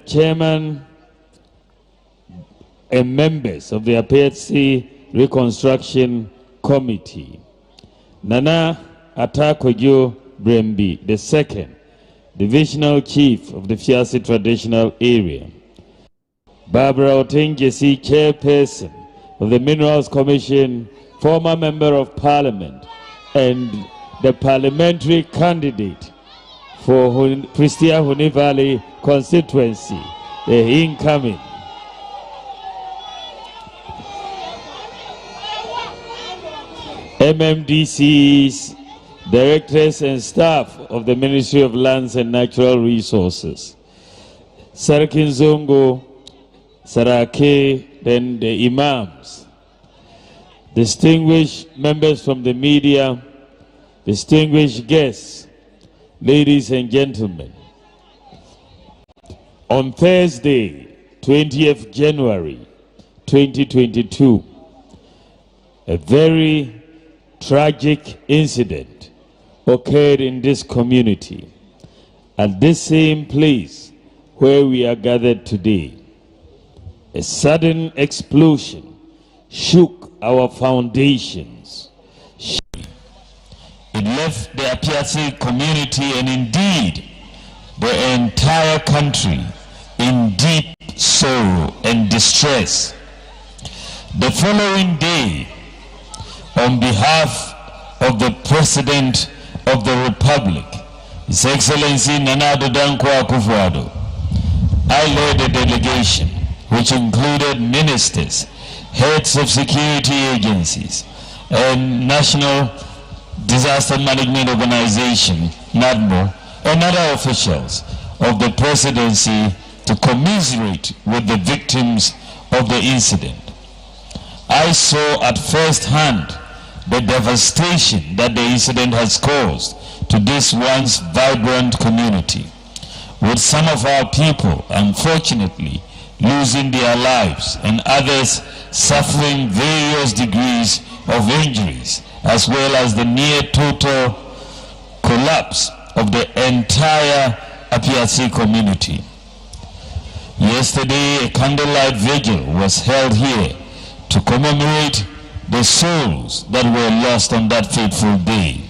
Chairman and members of the Appiatse Reconstruction Committee, Nana Atakwajo Brembi, the second Divisional Chief of the Fiase Traditional Area, Barbara Otengesi, Chairperson of the Minerals Commission, former Member of Parliament, and the parliamentary candidate for Christia Huni Valley constituency, the incoming. MMDCs, directors and staff of the Ministry of Lands and Natural Resources, Sarkin Zongo, Sarake, then the imams, distinguished members from the media, distinguished guests, ladies and gentlemen. On Thursday, 20th January 2022, a very tragic incident occurred in this community at this same place where we are gathered today. A sudden explosion shook our foundations. It left the Appiatse community and indeed the entire country in deep sorrow and distress. The following day, on behalf of the President of the Republic, His Excellency Nana Addo Dankwa Akufo-Addo, I led a delegation which included ministers, heads of security agencies, and National Disaster Management Organization, NADMO, and other officials of the presidency to commiserate with the victims of the incident. I saw at first hand the devastation that the incident has caused to this once vibrant community, with some of our people unfortunately losing their lives and others suffering various degrees of injuries, as well as the near total collapse of the entire Appiatse community. Yesterday, a candlelight vigil was held here to commemorate the souls that were lost on that fateful day.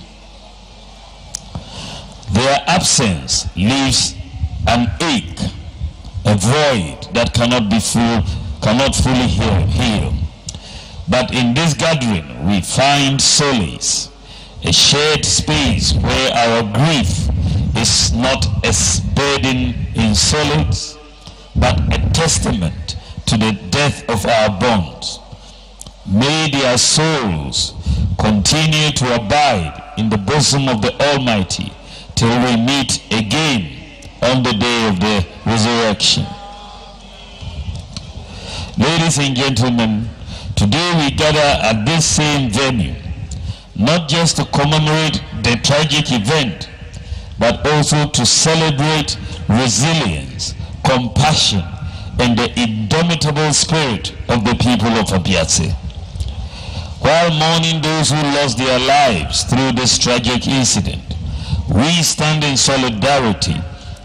Their absence leaves an ache, a void that cannot fully heal. But in this gathering, we find solace, a shared space where our grief is not a burden in solids, but a testament to the death of our bonds. May their souls continue to abide in the bosom of the Almighty till we meet again on the day of the resurrection. Ladies and gentlemen, today we gather at this same venue, not just to commemorate the tragic event, but also to celebrate resilience, compassion, and the indomitable spirit of the people of Appiatse. While mourning those who lost their lives through this tragic incident, we stand in solidarity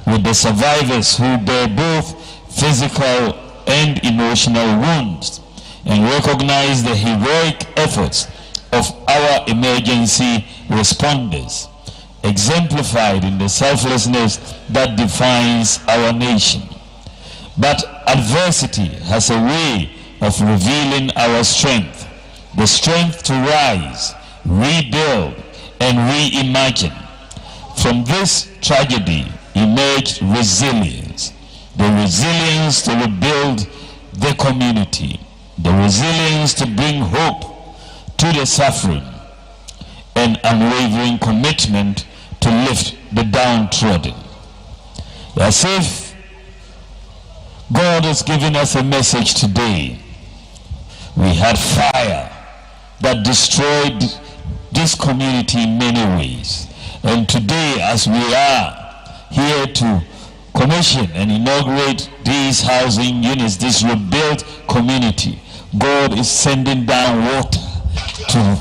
with the survivors who bear both physical and emotional wounds, and recognize the heroic efforts of our emergency responders, exemplified in the selflessness that defines our nation. But adversity has a way of revealing our strength, the strength to rise, rebuild, and reimagine. From this tragedy emerged resilience, the resilience to rebuild the community, the resilience to bring hope to the suffering, and unwavering commitment to lift the downtrodden. As if God has given us a message today. We had fire that destroyed this community in many ways. And today, as we are here to commission and inaugurate these housing units, this rebuilt community, God is sending down water to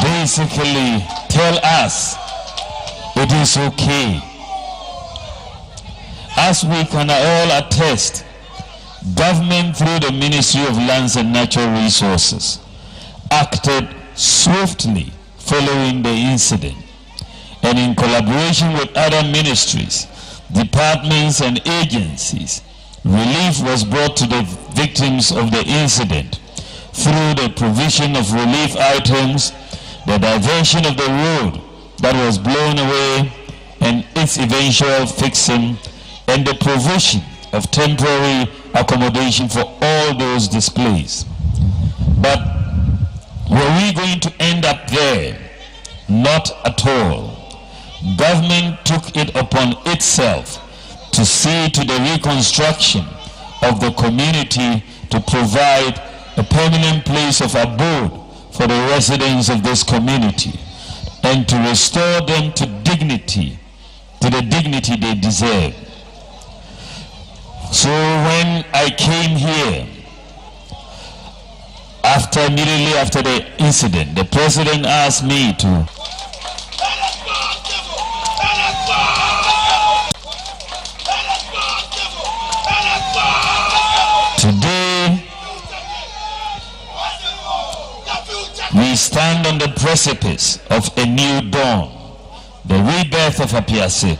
basically tell us it is okay. As we can all attest, government through the Ministry of Lands and Natural Resources acted swiftly following the incident, and in collaboration with other ministries, departments and agencies, relief was brought to the victims of the incident through the provision of relief items, the diversion of the road that was blown away and its eventual fixing, and the provision of temporary accommodation for all those displaced. But were we going to end up there? Not at all. Government took it upon itself to see to the reconstruction of the community, to provide a permanent place of abode for the residents of this community, and to restore them to dignity, to the dignity they deserve. So when I came here, immediately after the incident, the president asked me to today we stand on the precipice of a new dawn, the rebirth of Appiatse,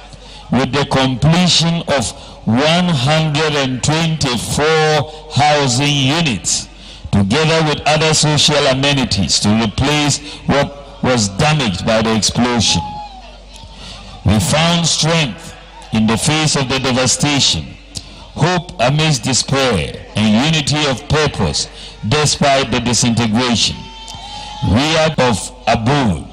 with the completion of 124 housing units, together with other social amenities, to replace what was damaged by the explosion. We found strength in the face of the devastation, hope amidst despair, and unity of purpose despite the disintegration. We are of abode.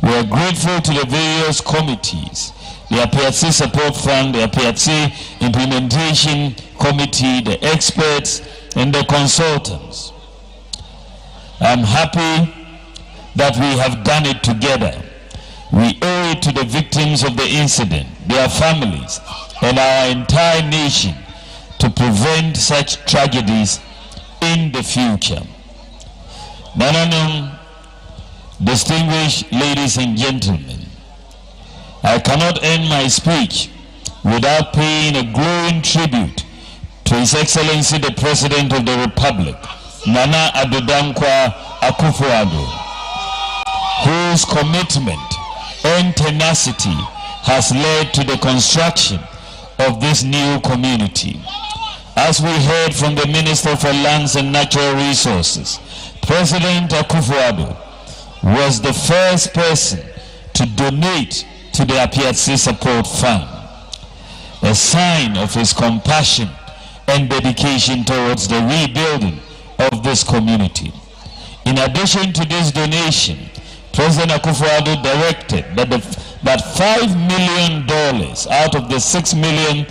We are grateful to the various committees, the Appiatse Support Fund, the Appiatse Implementation Committee, the experts, and the consultants. I'm happy that we have done it together. We owe it to the victims of the incident, their families, and our entire nation to prevent such tragedies in the future. Nananum, distinguished ladies and gentlemen, I cannot end my speech without paying a glowing tribute to His Excellency the President of the Republic, Nana Addo Dankwa Akufo-Addo, whose commitment and tenacity has led to the construction of this new community. As we heard from the Minister for Lands and Natural Resources, President Akufo-Addo was the first person to donate to the Appiatse Support Fund, a sign of his compassion and dedication towards the rebuilding of this community. In addition to this donation, President Akufo-Addo directed that $5 million out of the $6 million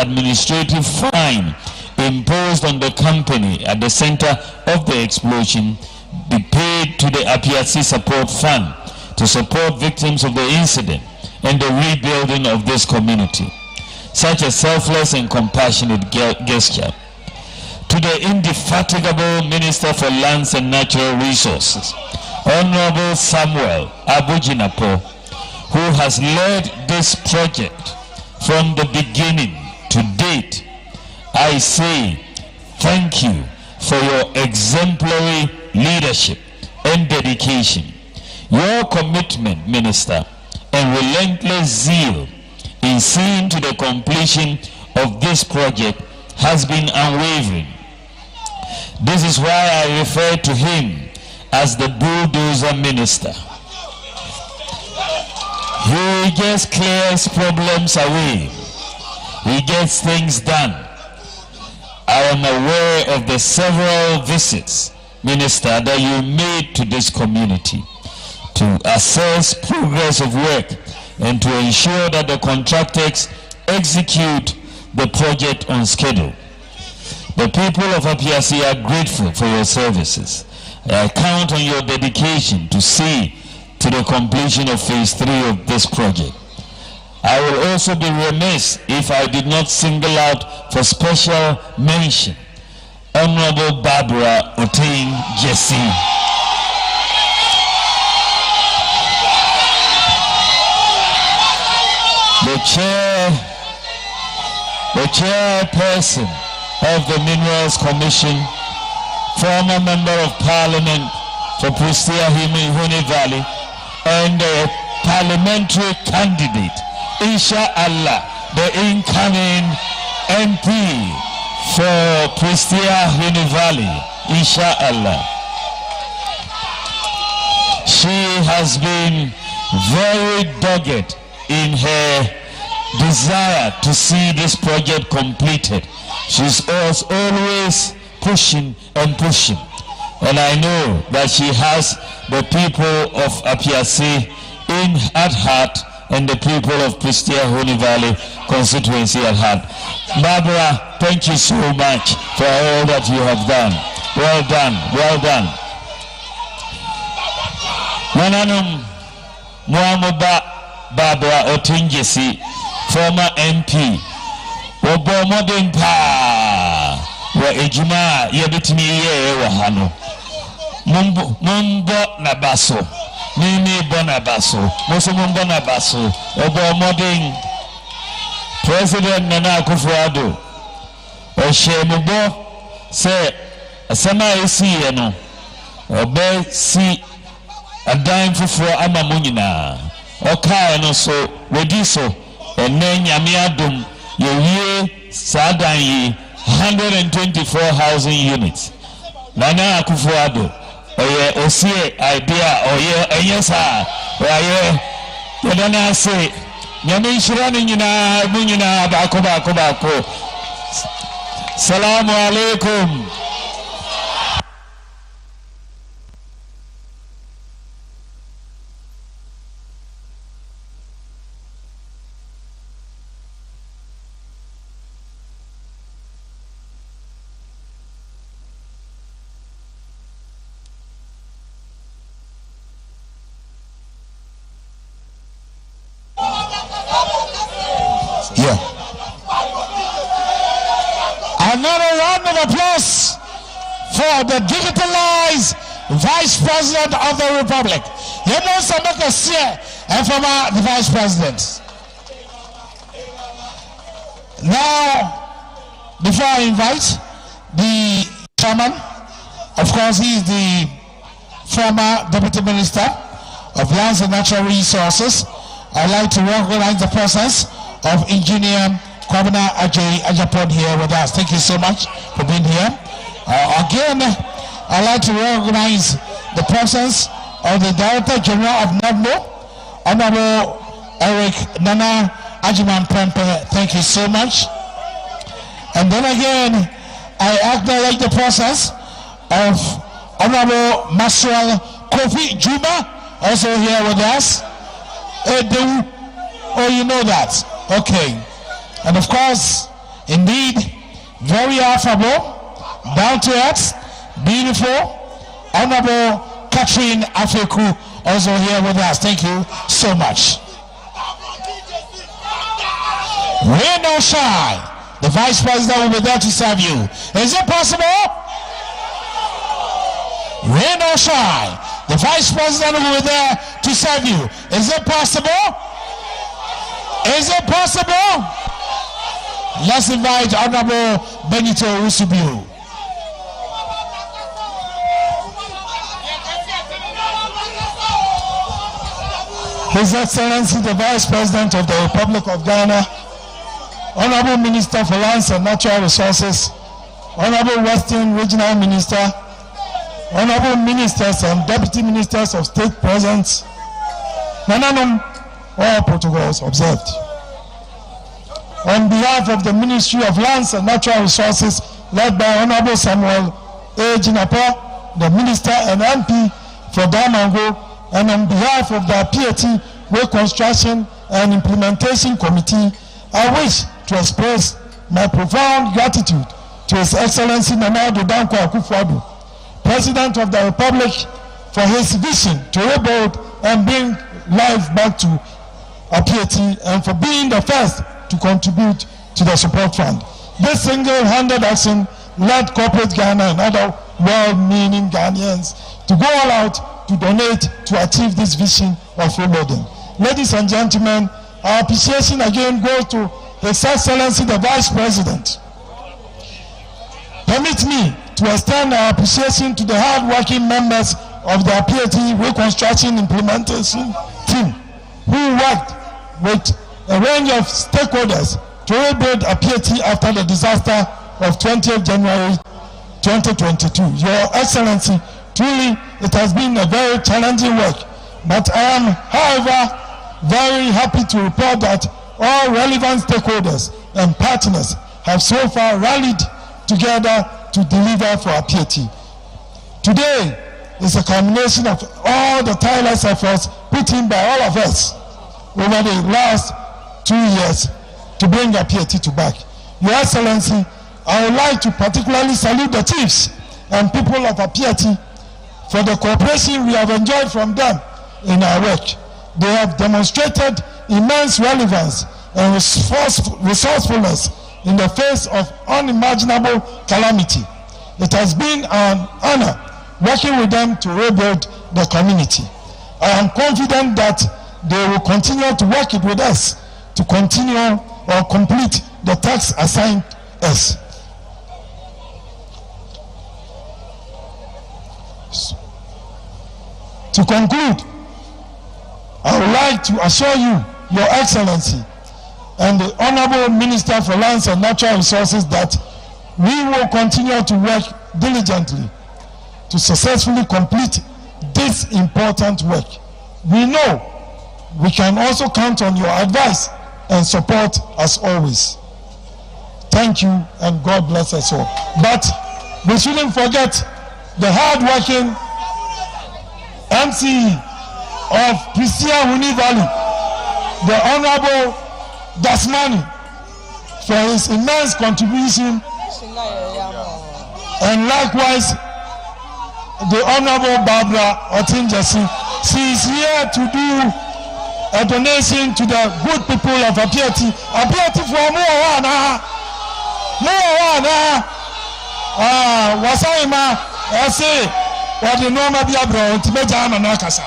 administrative fine imposed on the company at the center of the explosion be paid to the Appiatse Support Fund to support victims of the incident and the rebuilding of this community. Such a selfless and compassionate gesture. To the indefatigable Minister for Lands and Natural Resources, Honorable Samuel Abujinapo, who has led this project from the beginning to date, I say thank you for your exemplary leadership and dedication. Your commitment, Minister, and relentless zeal in seeing to the completion of this project has been unwavering. This is why I refer to him as the bulldozer minister. He just clears problems away. He gets things done. I am aware of the several visits, Minister, that you made to this community to assess progress of work and to ensure that the contractors execute the project on schedule. The people of Appiatse are grateful for your services. I count on your dedication to see to the completion of phase 3 of this project. I will also be remiss if I did not single out for special mention Honorable Barbara Otain Jesse. The chairperson of the Minerals Commission, former member of Parliament for Pristia Huni Valley, and a parliamentary candidate, Inshallah, the incoming MP for Pristia Huni Valley, Inshallah. She has been very dogged in her desire to see this project completed. She's always pushing and pushing, and I know that she has the people of Appiatse at heart and the people of Pristia Huni Valley constituency at heart. Barbara, thank you so much for all that you have done. Well done, well done. Mananum Muamuba Barbara Otain Jesse, former MP. Obo modern pa wa ejuma yebitimi ye wa hano. Mumbo na baso. Mimi bona baso. Moso mumbo na baso. Obo modern President Nana Akufo-Addo. Oshemubo se asema esi ye no. Obe si adan fufu ama munyina. Oka no so wedi so ene nyame adom yewie sadan yi 124 housing units. Nana Akufo-Addo oye osie idea oye enyesa oye yedana se nyame shirani nyina munyina bako. Salamu alaikum. Yeah. Another round of applause for the digitalized Vice President of the Republic. You know somebody here and from the Vice President. Now, before I invite the chairman, of course, he is the former Deputy Minister of Lands and Natural Resources. I'd like to recognize the presence of Engineer Kwabena Ajapon here with us. Thank you so much for being here. Again, I'd like to recognize the presence of the Director General of NADMO, Honorable Eric Nana Ajiman Prempe. Thank you so much. And then again, I acknowledge the presence of Honorable Maswell Kofi Juma, also here with us. Oh, you know that. Okay. And of course, indeed, very affable, down to earth, beautiful, Honorable Catherine Afeku, also here with us. Thank you so much. Rain or shine, the Vice President will be there to serve you. Is it possible? Rain or shine, the Vice President will be there to serve you. Is it possible? Is it possible? Let's invite Honorable Benito Usubiu. His Excellency the Vice President of the Republic of Ghana, Honorable Minister for Lands and Natural Resources, Honorable Western Regional Minister, Honorable Ministers and Deputy Ministers of State present, all protocols observed. On behalf of the Ministry of Lands and Natural Resources, led by Honorable Samuel A. Jinapa, the Minister and MP for Damango, and on behalf of the Appiatse Reconstruction and Implementation Committee, I wish to express my profound gratitude to His Excellency Nana Akufo-Addo, President of the Republic, for his vision to rebuild and bring life back to Appiatse and for being the first to contribute to the support fund. This single-handed action led corporate Ghana and other well-meaning Ghanaians to go all out to donate to achieve this vision of rebuilding. Ladies and gentlemen, our appreciation again goes to His Excellency the Vice President. Permit me to extend our appreciation to the hard-working members of the Appiatse Reconstruction Implementation Team who worked with a range of stakeholders to rebuild Appiatse after the disaster of 20th January 2022. Your Excellency, truly it has been a very challenging work, but I am, however, very happy to report that all relevant stakeholders and partners have so far rallied together to deliver for Appiatse. Today is a culmination of all the tireless efforts put in by all of us over the last 2 years to bring Appiatse to back. Your Excellency, I would like to particularly salute the chiefs and people of Appiatse for the cooperation we have enjoyed from them in our work. They have demonstrated immense relevance and resourcefulness in the face of unimaginable calamity. It has been an honor working with them to rebuild the community. I am confident that they will continue to work with us to continue or complete the tasks assigned us. To conclude, I would like to assure you, Your Excellency, and the Honorable Minister for Lands and Natural Resources that we will continue to work diligently to successfully complete this important work. We know we can also count on your advice and support as always. Thank you and God bless us all. But we shouldn't forget the hard-working MCE of Ministerial Valley, the Honorable Dasmani, for his immense contribution, and likewise the Honorable Barbara Otinjesi. She is here to do a donation to the good people of Appiatse. Appiatse for Moana. Wasaima, I say, what the normal be abroad, Tibetana Nakasa.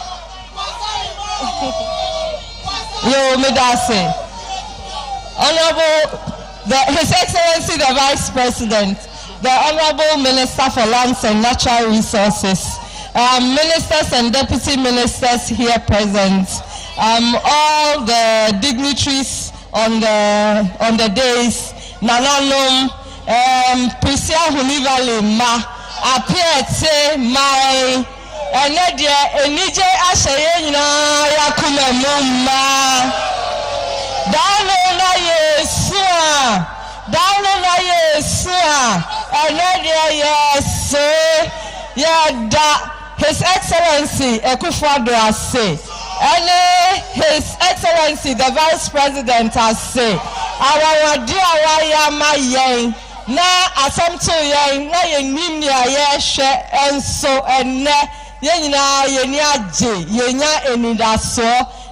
Yo, Medase. Honorable, His Excellency the Vice President, the Honorable Minister for Lands and Natural Resources, ministers and deputy ministers here present, all the dignitaries on the days, Nananum, Ministerial Valley, Ma, Appiatse, my, Enedia, Enije Ashayena, Yakume Mumma, Download Yesua, Enedia, yes, Yada. His Excellency Ekufuado has said, and His Excellency the Vice President has said, our dear Wayama Yang, na assumpto Yang, na Yenimia Yeshe, and so and Yena Yenya Yenya Enidaso.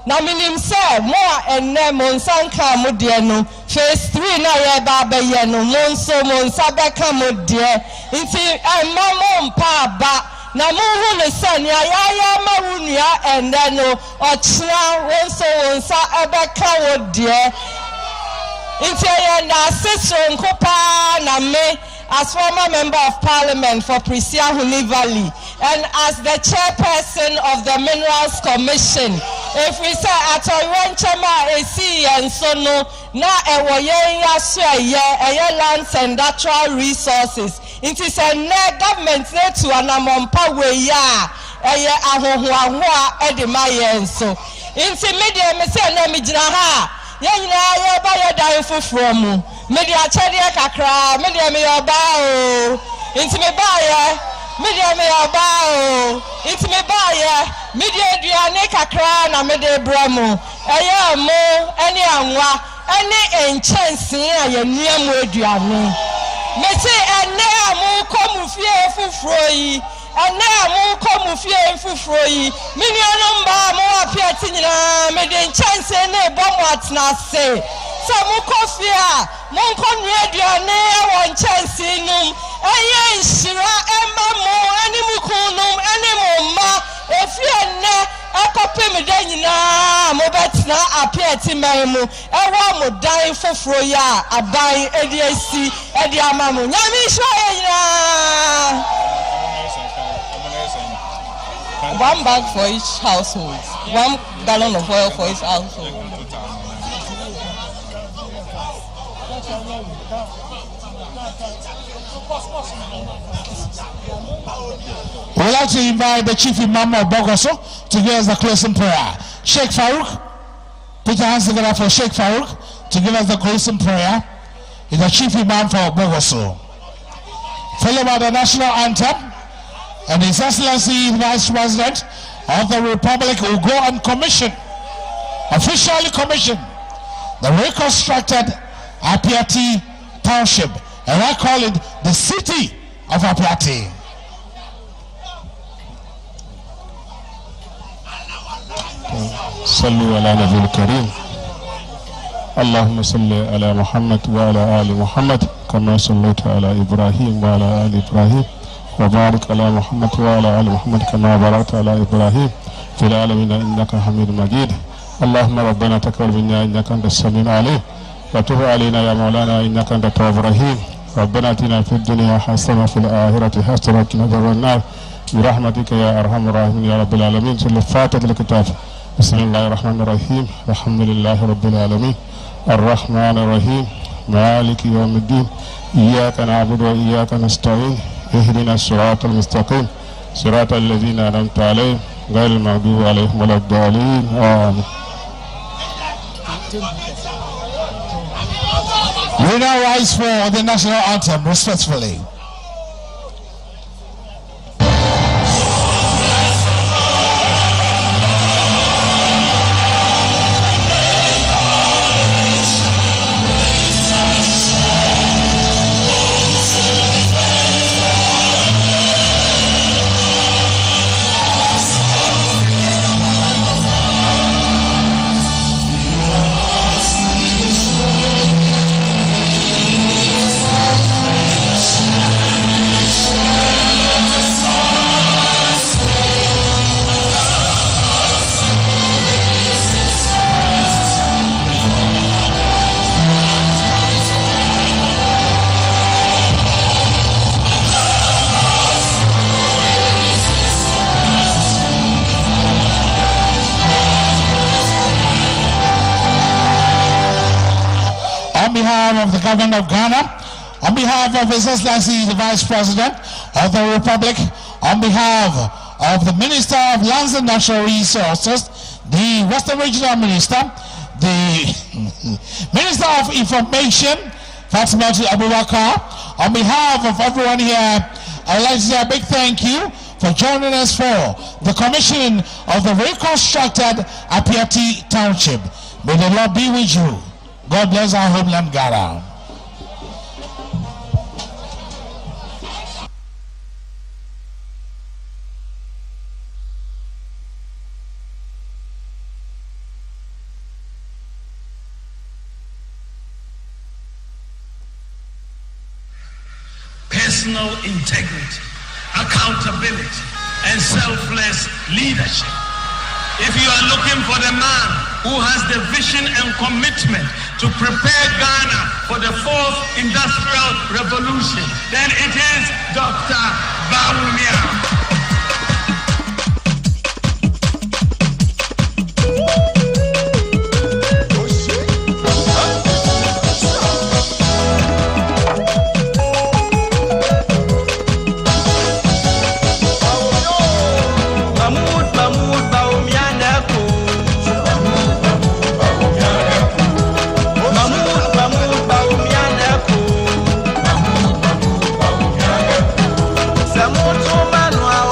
Na minim say more and Monsanka Mudiano, phase 3 na Yaba Yeno, Monso Monsabeka Mudia, inti Mamma Pa Ba. Na muhu ne sani ayaya mawunia endano ochina wonsa ebeka wodie inti ayenda sisro nkopa na me as former member of parliament for Ministerial Valley and as the chairperson of the Minerals Commission. If we say at Chama AC and so no na ewoye ya lands and natural resources. It is a government to anamompa we ya ahohoahoa edemaye so. Inti media me say na me gina ha. Yanyina ye ba ye dan foforo mu. Media chede kakra, media me oba o. Inti me ba ye, media me oba o. Inti me ba ye, media aduane kakra na me de bra mu. Eye mo ene anwa, ene enchansi a ye nuamu aduane. Me say ene amu komu fie fufuro yi and now come with you for free. Minion ba mo Appiatse nyina me den chance na ebom atna se. So mo kofia, mo kon aduane won chance num. Eye nhira emma mo ani mu kunum ani mo ma efie ne akope me dan nyina mo betna Appiatse man mu ewo mo dan foforo ya adan edi asi edi amamu nyame hwo nyina. 1 bag for each household, 1 gallon of oil for each household. We'd like to invite the Chief Imam of Bogoso to give us the closing prayer. Sheikh Farouk, put your hands together for Sheikh Farouk to give us the closing prayer. He's the Chief Imam for Bogoso. Followed by the national anthem, and His Excellency the Vice President of the Republic will go and officially commission the reconstructed Appiatse Township, and I call it the city of Appiatse. صلوا على نبي الكريم اللهم صل على محمد وعلى آل محمد كما صليت على إبراهيم وعلى آل إبراهيم وبارك على محمد وعلى آل محمد كما باركت على إبراهيم في العالمين إنك حميد مجيد اللهم ربنا تقبل منا إنك أنت السميع العليم وتب علينا يا مولانا إنك أنت التواب الرحيم ربنا آتنا في الدنيا حسنة وفي الآخرة حسنة وقنا عذاب النار برحمتك يا أرحم الراحمين يا رب العالمين. صلى الفاتحة الكتاب. بسم الله الرحمن الرحيم الحمد لله رب العالمين الرحمن الرحيم مالك يوم الدين إياك نعبد وإياك نستعين اهدنا الصراط المستقيم صراط الذين أنعمت عليهم غير المغضوب عليهم ولا الضالين آمين. We now rise for the national anthem respectfully. On behalf of the Government of Ghana, on behalf of His Excellency the Vice President of the Republic, on behalf of the Minister of Lands and Natural Resources, the Western Regional Minister, the Minister of Information, Fatima Abubakar, on behalf of everyone here, I would like to say a big thank you for joining us for the commissioning of the reconstructed Appiatse Township. May the Lord be with you. God bless our homeland, Ghana. Personal integrity, accountability, and selfless leadership. If you are looking for the man who has the vision and commitment to prepare Ghana for the 4th industrial revolution, then it is Dr. Bawumia. Manuel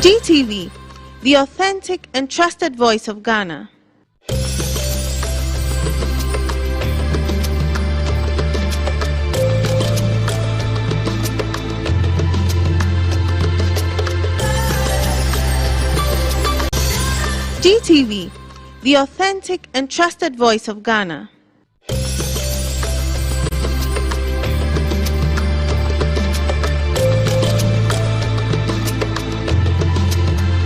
GTV, the authentic and trusted voice of Ghana. GTV, the authentic and trusted voice of Ghana.